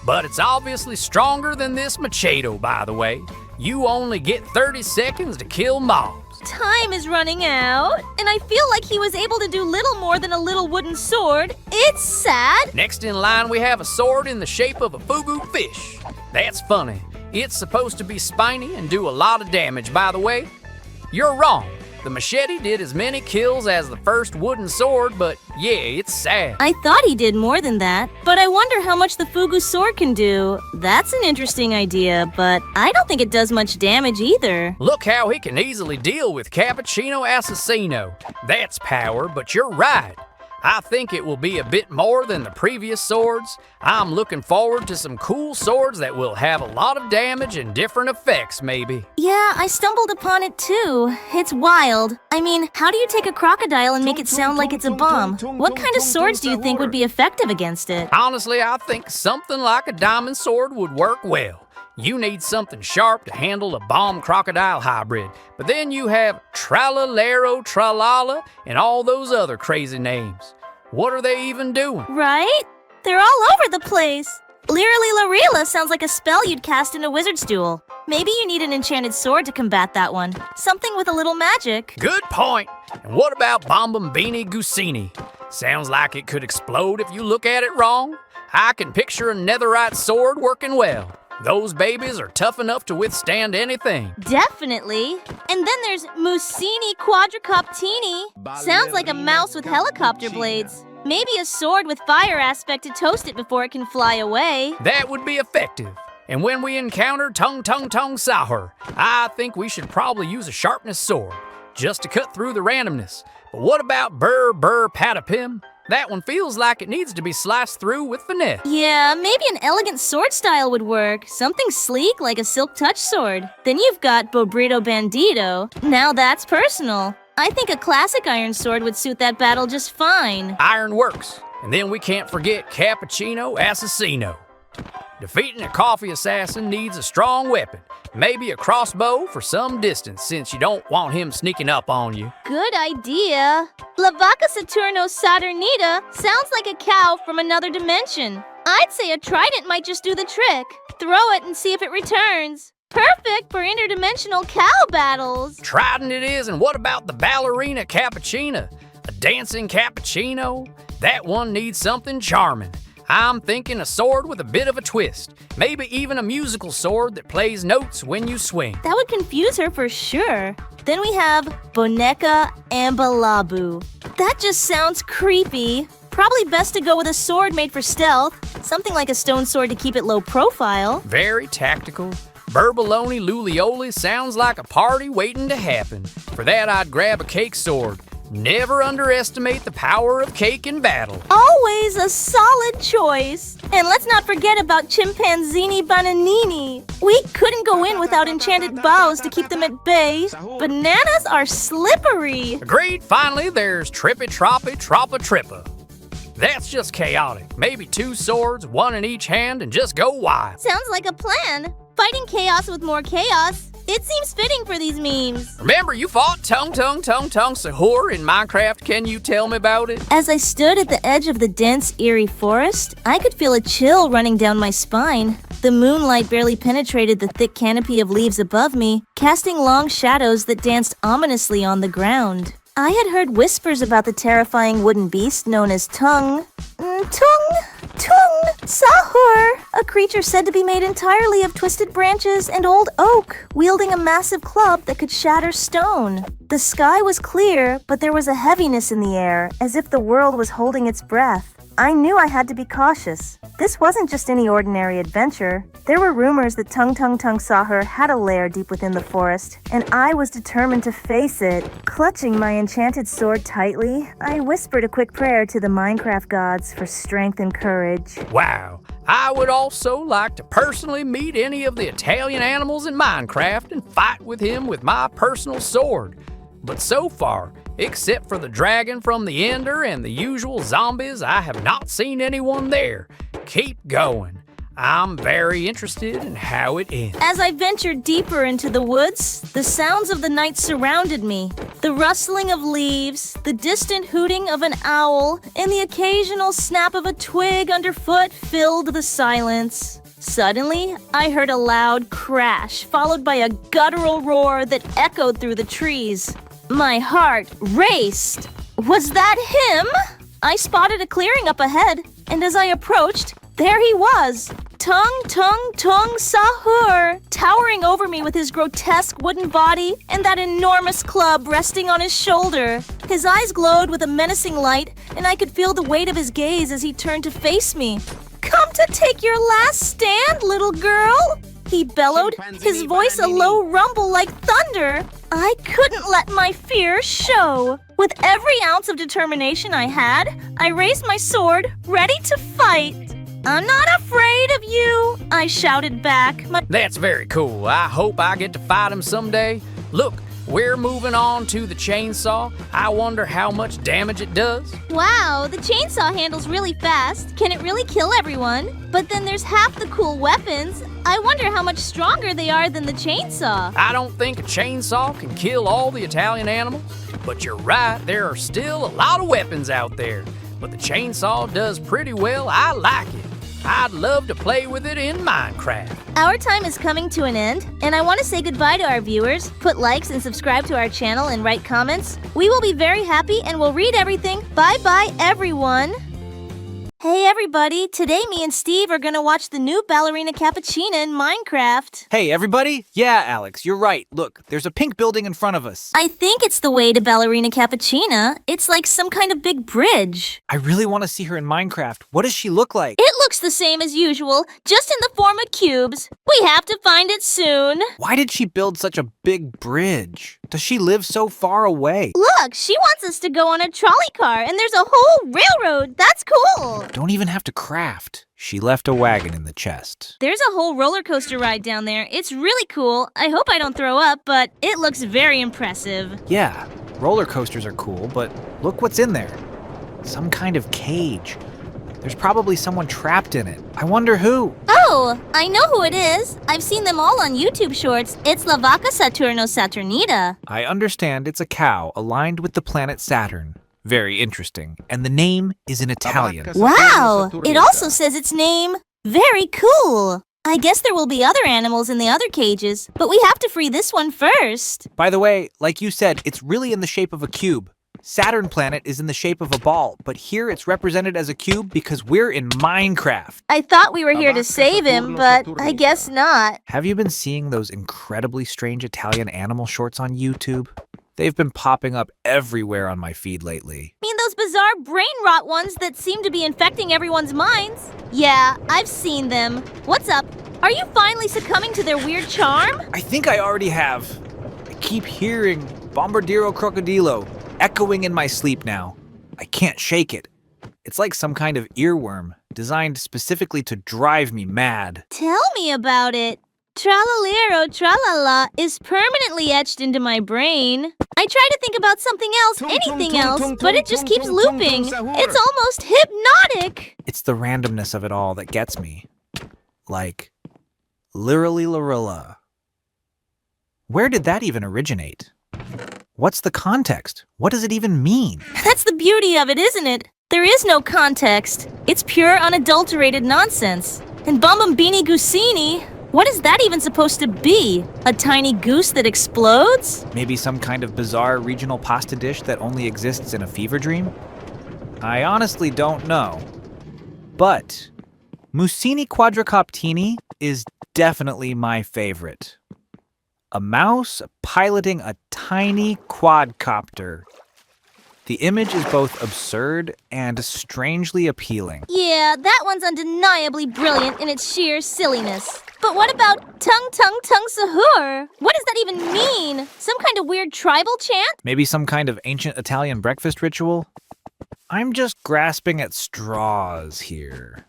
But it's obviously stronger than this machete, by the way. You only get 30 seconds to kill mobs. Time is running out, and I feel like he was able to do little more than a little wooden sword. It's sad. Next in line, we have a sword in the shape of a fugu fish. That's funny. It's supposed to be spiny and do a lot of damage, by the way. You're wrong. The machete did as many kills as the first wooden sword, but yeah, it's sad. I thought he did more than that, but I wonder how much the fugu sword can do. That's an interesting idea, but I don't think it does much damage either. Look how he can easily deal with Cappuccino Assassino. That's power, but you're right. I think it will be a bit more than the previous swords. I'm looking forward to some cool swords that will have a lot of damage and different effects, maybe. Yeah, I stumbled upon it too. It's wild. I mean, how do you take a crocodile and make it sound like it's a bomb? What kind of swords do you think would be effective against it? Honestly, I think something like a diamond sword would work well. You need something sharp to handle a bomb crocodile hybrid. But then you have Tralalero Tralala and all those other crazy names. What are they even doing? Right? They're all over the place. Lirily Larila sounds like a spell you'd cast in a wizard's duel. Maybe you need an enchanted sword to combat that one. Something with a little magic. Good point. And what about Bombambini Gusini? Sounds like it could explode if you look at it wrong. I can picture a netherite sword working well. Those babies are tough enough to withstand anything. Definitely. And then there's Musini Quadricoptini. Sounds like a mouse with helicopter blades. Maybe a sword with fire aspect to toast it before it can fly away. That would be effective. And when we encounter Tung Sahur, I think we should probably use a sharpness sword, just to cut through the randomness. But what about Burr Patapim? That one feels like it needs to be sliced through with finesse. Yeah, maybe an elegant sword style would work. Something sleek like a silk touch sword. Then you've got Bobrito Bandito. Now that's personal. I think a classic iron sword would suit that battle just fine. Iron works. And then we can't forget Cappuccino Assassino. Defeating a coffee assassin needs a strong weapon. Maybe a crossbow for some distance, since you don't want him sneaking up on you. Good idea. La Vaca Saturno Saturnita sounds like a cow from another dimension. I'd say a trident might just do the trick. Throw it and see if it returns. Perfect for interdimensional cow battles. Trident it is, and what about the Ballerina Cappuccina? A dancing cappuccino? That one needs something charming. I'm thinking a sword with a bit of a twist. Maybe even a musical sword that plays notes when you swing. That would confuse her for sure. Then we have Boneca Ambalabu. That just sounds creepy. Probably best to go with a sword made for stealth. Something like a stone sword to keep it low profile. Very tactical. Burbaloni Lulioli sounds like a party waiting to happen. For that, I'd grab a cake sword. Never underestimate the power of cake in battle. Always a solid choice. And let's not forget about Chimpanzini Bananini. We couldn't go in without enchanted boughs to keep them at bay. Bananas are slippery. Agreed. Finally, there's Trippy Troppy Troppa Trippa. That's just chaotic. Maybe 2 swords, 1 in each hand, and just go wild. Sounds like a plan. Fighting chaos with more chaos. It seems fitting for these memes. Remember, you fought Tung Sahur in Minecraft. Can you tell me about it? As I stood at the edge of the dense, eerie forest, I could feel a chill running down my spine. The moonlight barely penetrated the thick canopy of leaves above me, casting long shadows that danced ominously on the ground. I had heard whispers about the terrifying wooden beast known as Tung Sahur, a creature said to be made entirely of twisted branches and old oak, wielding a massive club that could shatter stone. The sky was clear, but there was a heaviness in the air, as if the world was holding its breath. I knew I had to be cautious. This wasn't just any ordinary adventure. There were rumors that Tung Sahur had a lair deep within the forest, and I was determined to face it. Clutching my enchanted sword tightly, I whispered a quick prayer to the Minecraft gods for strength and courage. Wow. I would also like to personally meet any of the Italian animals in Minecraft and fight with him with my personal sword. But so far, except for the dragon from the Ender and the usual zombies, I have not seen anyone there. Keep going. I'm very interested in how it ends. As I ventured deeper into the woods, the sounds of the night surrounded me. The rustling of leaves, the distant hooting of an owl, and the occasional snap of a twig underfoot filled the silence. Suddenly, I heard a loud crash, followed by a guttural roar that echoed through the trees. My heart raced. Was that him? I spotted a clearing up ahead, and as I approached, there he was. Tung Sahur, towering over me with his grotesque wooden body and that enormous club resting on his shoulder. His eyes glowed with a menacing light, and I could feel the weight of his gaze as he turned to face me. Come to take your last stand, little girl, he bellowed, his voice a low rumble like thunder. I couldn't let my fear show. With every ounce of determination I had, I raised my sword, ready to fight. I'm not afraid of you, I shouted back. That's very cool. I hope I get to fight him someday. Look, we're moving on to the chainsaw. I wonder how much damage it does. Wow, the chainsaw handles really fast. Can it really kill everyone? But then there's half the cool weapons. I wonder how much stronger they are than the chainsaw. I don't think a chainsaw can kill all the Italian animals, but you're right, there are still a lot of weapons out there. But the chainsaw does pretty well. I like it. I'd love to play with it in Minecraft. Our time is coming to an end, and I want to say goodbye to our viewers. Put likes and subscribe to our channel and write comments. We will be very happy and we'll read everything. Bye-bye, everyone. Hey everybody, today me and Steve are gonna watch the new Ballerina Cappuccina in Minecraft. Hey everybody! Yeah, Alex, you're right. Look, there's a pink building in front of us. I think it's the way to Ballerina Cappuccina. It's like some kind of big bridge. I really want to see her in Minecraft. What does she look like? It looks the same as usual, just in the form of cubes. We have to find it soon. Why did she build such a big bridge? Does she live so far away? Look, she wants us to go on a trolley car, and there's a whole railroad. That's cool. Don't even have to craft. She left a wagon in the chest. There's a whole roller coaster ride down there. It's really cool. I hope I don't throw up, but it looks very impressive. Yeah, roller coasters are cool, but look what's in there. Some kind of cage. There's probably someone trapped in it. I wonder who. Oh, I know who it is. I've seen them all on YouTube shorts. It's La Vaca Saturno Saturnita. I understand it's a cow aligned with the planet Saturn. Very interesting. And the name is in Italian. Wow! It also says its name. Very cool. I guess there will be other animals in the other cages, but we have to free this one first. By the way, like you said, it's really in the shape of a cube. Saturn planet is in the shape of a ball, but here it's represented as a cube because we're in Minecraft. I thought we were here to save him, but I guess not. Have you been seeing those incredibly strange Italian animal shorts on YouTube? They've been popping up everywhere on my feed lately. I mean those bizarre brain rot ones that seem to be infecting everyone's minds? Yeah, I've seen them. What's up? Are you finally succumbing to their weird charm? I think I already have. I keep hearing Bombardiro Crocodilo echoing in my sleep now. I can't shake it. It's like some kind of earworm designed specifically to drive me mad. Tell me about it. Tralalero tralala is permanently etched into my brain. I try to think about something else, anything else, but it just keeps looping. It's almost hypnotic. It's the randomness of it all that gets me. Like, literally Lorilla. Where did that even originate? What's the context? What does it even mean? That's the beauty of it, isn't it? There is no context. It's pure, unadulterated nonsense. And Bombambini Gusini, what is that even supposed to be? A tiny goose that explodes? Maybe some kind of bizarre regional pasta dish that only exists in a fever dream? I honestly don't know. But Mussini quadricoptini is definitely my favorite. A mouse piloting a tiny quadcopter. The image is both absurd and strangely appealing. Yeah, that one's undeniably brilliant in its sheer silliness. But what about tung tung tung sahur? What does that even mean? Some kind of weird tribal chant? Maybe some kind of ancient Italian breakfast ritual? I'm just grasping at straws here.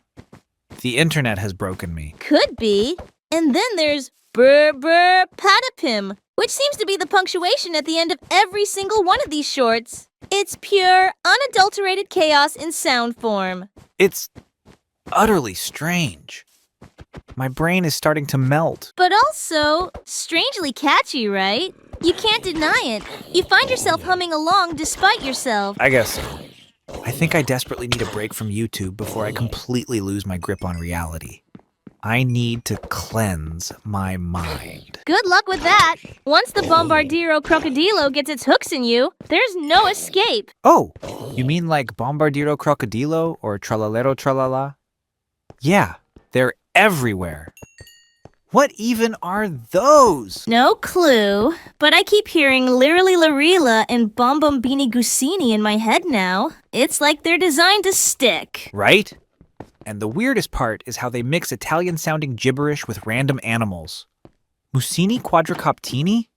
The internet has broken me. Could be. And then there's brr brr patapim, which seems to be the punctuation at the end of every single one of these shorts. It's pure, unadulterated chaos in sound form. It's utterly strange. My brain is starting to melt. But also, strangely catchy, right? You can't deny it. You find yourself humming along despite yourself. I guess so. I think I desperately need a break from YouTube before I completely lose my grip on reality. I need to cleanse my mind. Good luck with that. Once the Bombardiro Crocodilo gets its hooks in you, there's no escape. Oh, you mean like Bombardiro Crocodilo or Tralalero Tralala? Yeah, they're everywhere. What even are those? No clue, but I keep hearing Lirili Larila and Bombambini Gusini in my head now. It's like they're designed to stick. Right? And the weirdest part is how they mix Italian-sounding gibberish with random animals. Mussini quadricoptini?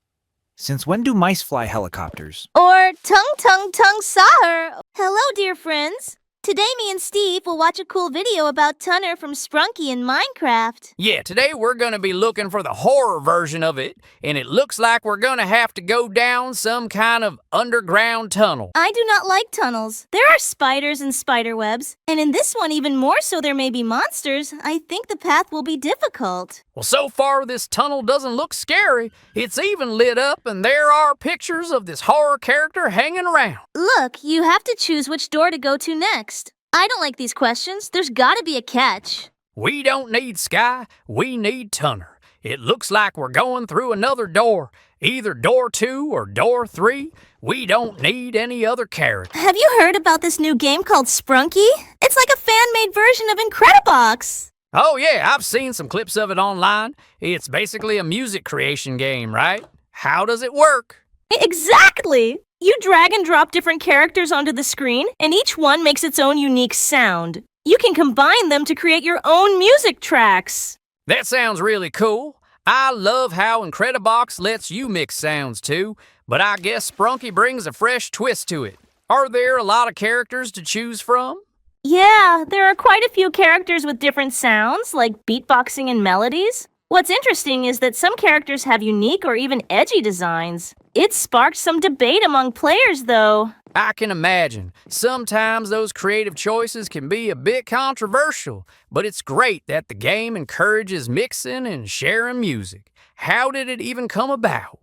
Since when do mice fly helicopters? Or tung tung tung sahur. Hello, dear friends. Today me and Steve will watch a cool video about Tunner from Sprunky in Minecraft. Yeah, today we're gonna be looking for the horror version of it, and it looks like we're gonna have to go down some kind of underground tunnel. I do not like tunnels. There are spiders and spider webs, and in this one even more so there may be monsters. I think the path will be difficult. Well, so far this tunnel doesn't look scary. It's even lit up, and there are pictures of this horror character hanging around. Look, you have to choose which door to go to next. I don't like these questions. There's gotta be a catch. We don't need Sky, we need Tunner. It looks like we're going through another door, either door 2 or door 3. We don't need any other character. Have you heard about this new game called Sprunky? It's like a fan-made version of Incredibox. Oh yeah, I've seen some clips of it online. It's basically a music creation game, right? How does it work? Exactly! You drag and drop different characters onto the screen, and each one makes its own unique sound. You can combine them to create your own music tracks. That sounds really cool. I love how Incredibox lets you mix sounds too, but I guess Sprunky brings a fresh twist to it. Are there a lot of characters to choose from? Yeah, there are quite a few characters with different sounds, like beatboxing and melodies. What's interesting is that some characters have unique or even edgy designs. It sparked some debate among players, though. I can imagine. Sometimes those creative choices can be a bit controversial, but it's great that the game encourages mixing and sharing music. How did it even come about?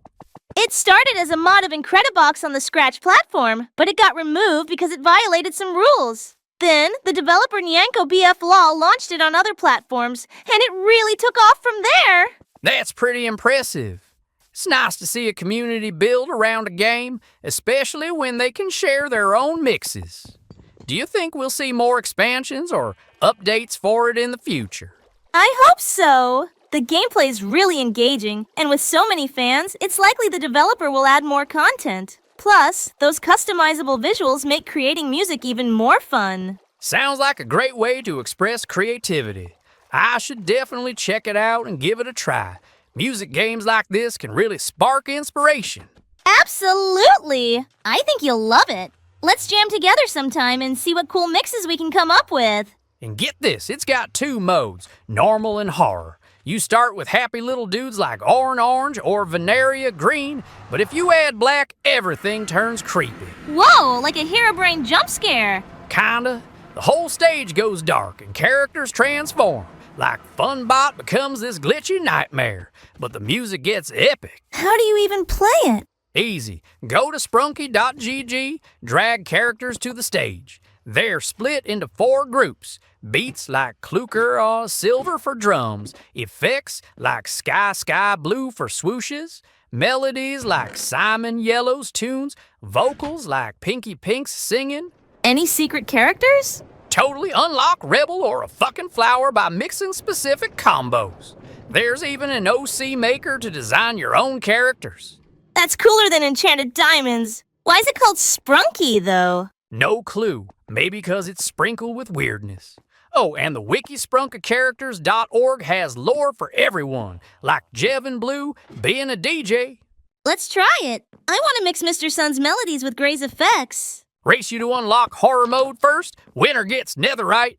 It started as a mod of Incredibox on the Scratch platform, but it got removed because it violated some rules. Then, the developer Nyanko BF Law launched it on other platforms, and it really took off from there. That's pretty impressive. It's nice to see a community build around a game, especially when they can share their own mixes. Do you think we'll see more expansions or updates for it in the future? I hope so. The gameplay is really engaging, and with so many fans, it's likely the developer will add more content. Plus, those customizable visuals make creating music even more fun. Sounds like a great way to express creativity. I should definitely check it out and give it a try. Music games like this can really spark inspiration. Absolutely! I think you'll love it. Let's jam together sometime and see what cool mixes we can come up with. And get this, it's got 2 modes, normal and horror. You start with happy little dudes like Orange or Veneria Green, but if you add black, everything turns creepy. Whoa, like a Herobrine jump scare. Kinda. The whole stage goes dark and characters transform. Like Funbot becomes this glitchy nightmare, but the music gets epic. How do you even play it? Easy. Go to sprunky.gg, drag characters to the stage. They're split into 4 groups. Beats like Kluker or Silver for drums. Effects like Sky Blue for swooshes. Melodies like Simon Yellow's tunes. Vocals like Pinky Pink's singing. Any secret characters? Totally unlock Rebel or a fucking flower by mixing specific combos. There's even an OC maker to design your own characters. That's cooler than Enchanted Diamonds. Why is it called Sprunky, though? No clue. Maybe because it's sprinkled with weirdness. Oh, and the wiki.sprunkacharacters.org has lore for everyone, like Jevin Blue being a DJ. Let's try it. I want to mix Mr. Sun's melodies with Gray's effects. Race you to unlock horror mode first. Winner gets netherite.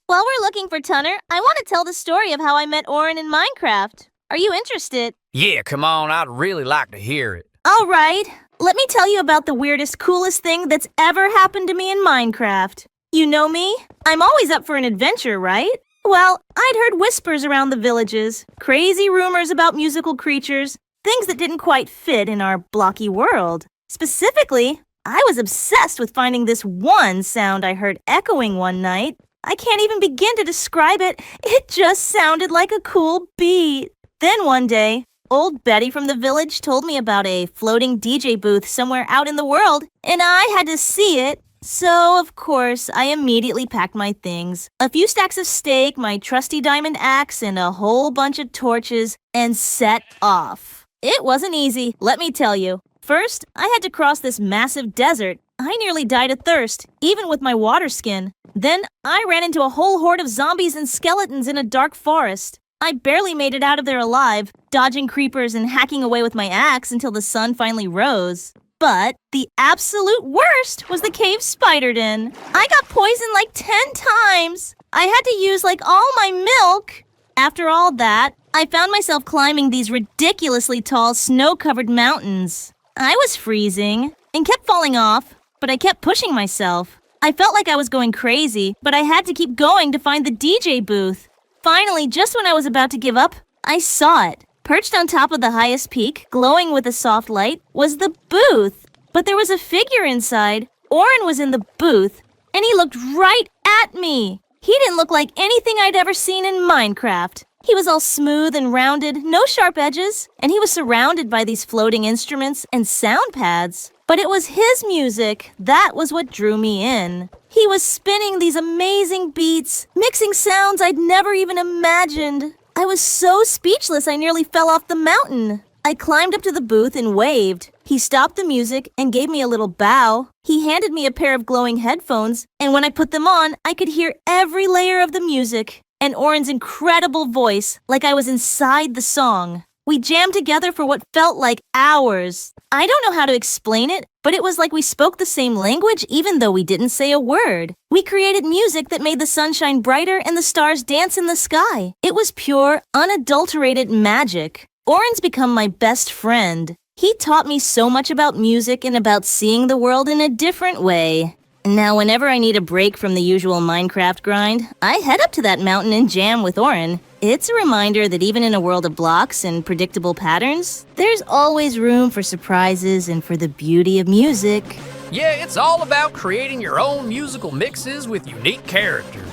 While we're looking for Tunner, I want to tell the story of how I met Orin in Minecraft. Are you interested? Yeah, come on, I'd really like to hear it. All right. Let me tell you about the weirdest, coolest thing that's ever happened to me in Minecraft. You know me? I'm always up for an adventure, right? Well, I'd heard whispers around the villages, crazy rumors about musical creatures, things that didn't quite fit in our blocky world. Specifically, I was obsessed with finding this one sound I heard echoing one night. I can't even begin to describe it. It just sounded like a cool beat. Then one day, old Betty from the village told me about a floating DJ booth somewhere out in the world, and I had to see it. So, of course, I immediately packed my things. A few stacks of steak, my trusty diamond axe, and a whole bunch of torches, and set off. It wasn't easy, let me tell you. First, I had to cross this massive desert. I nearly died of thirst, even with my water skin. Then, I ran into a whole horde of zombies and skeletons in a dark forest. I barely made it out of there alive, dodging creepers and hacking away with my axe until the sun finally rose. But the absolute worst was the cave spidered in. I got poisoned like 10 times. I had to use like all my milk. After all that, I found myself climbing these ridiculously tall snow-covered mountains. I was freezing and kept falling off, but I kept pushing myself. I felt like I was going crazy, but I had to keep going to find the DJ booth. Finally, just when I was about to give up, I saw it. Perched on top of the highest peak, glowing with a soft light, was the booth. But there was a figure inside. Orin was in the booth, and he looked right at me. He didn't look like anything I'd ever seen in Minecraft. He was all smooth and rounded, no sharp edges, and he was surrounded by these floating instruments and sound pads. But it was his music. That was what drew me in. He was spinning these amazing beats, mixing sounds I'd never even imagined. I was so speechless I nearly fell off the mountain. I climbed up to the booth and waved. He stopped the music and gave me a little bow. He handed me a pair of glowing headphones, and when I put them on, I could hear every layer of the music and Orin's incredible voice, like I was inside the song. We jammed together for what felt like hours. I don't know how to explain it, but it was like we spoke the same language even though we didn't say a word. We created music that made the sun shine brighter and the stars dance in the sky. It was pure, unadulterated magic. Orin's become my best friend. He taught me so much about music and about seeing the world in a different way. Now, whenever I need a break from the usual Minecraft grind, I head up to that mountain and jam with Orin. It's a reminder that even in a world of blocks and predictable patterns, there's always room for surprises and for the beauty of music. Yeah, it's all about creating your own musical mixes with unique characters.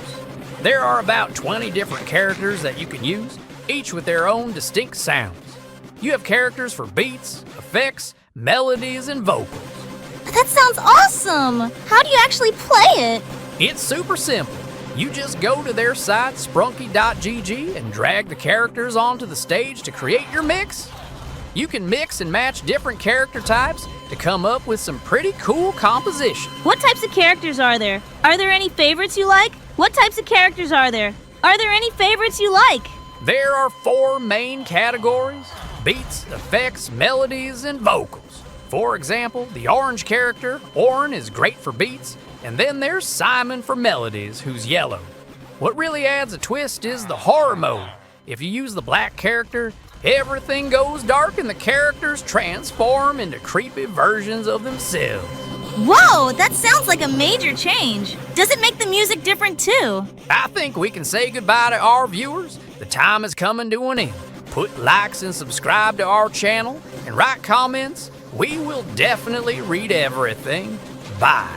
There are about 20 different characters that you can use, each with their own distinct sounds. You have characters for beats, effects, melodies, and vocals. That sounds awesome! How do you actually play it? It's super simple. You just go to their site, sprunky.gg, and drag the characters onto the stage to create your mix. You can mix and match different character types to come up with some pretty cool composition. What types of characters are there? Are there any favorites you like? What types of characters are there? Are there any favorites you like? There are 4 main categories: beats, effects, melodies, and vocals. For example, the orange character, Orin, is great for beats, and then there's Simon for melodies, who's yellow. What really adds a twist is the horror mode. If you use the black character, everything goes dark and the characters transform into creepy versions of themselves. Whoa, that sounds like a major change. Does it make the music different too? I think we can say goodbye to our viewers. The time is coming to an end. Put likes and subscribe to our channel and write comments. We will definitely read everything. Bye.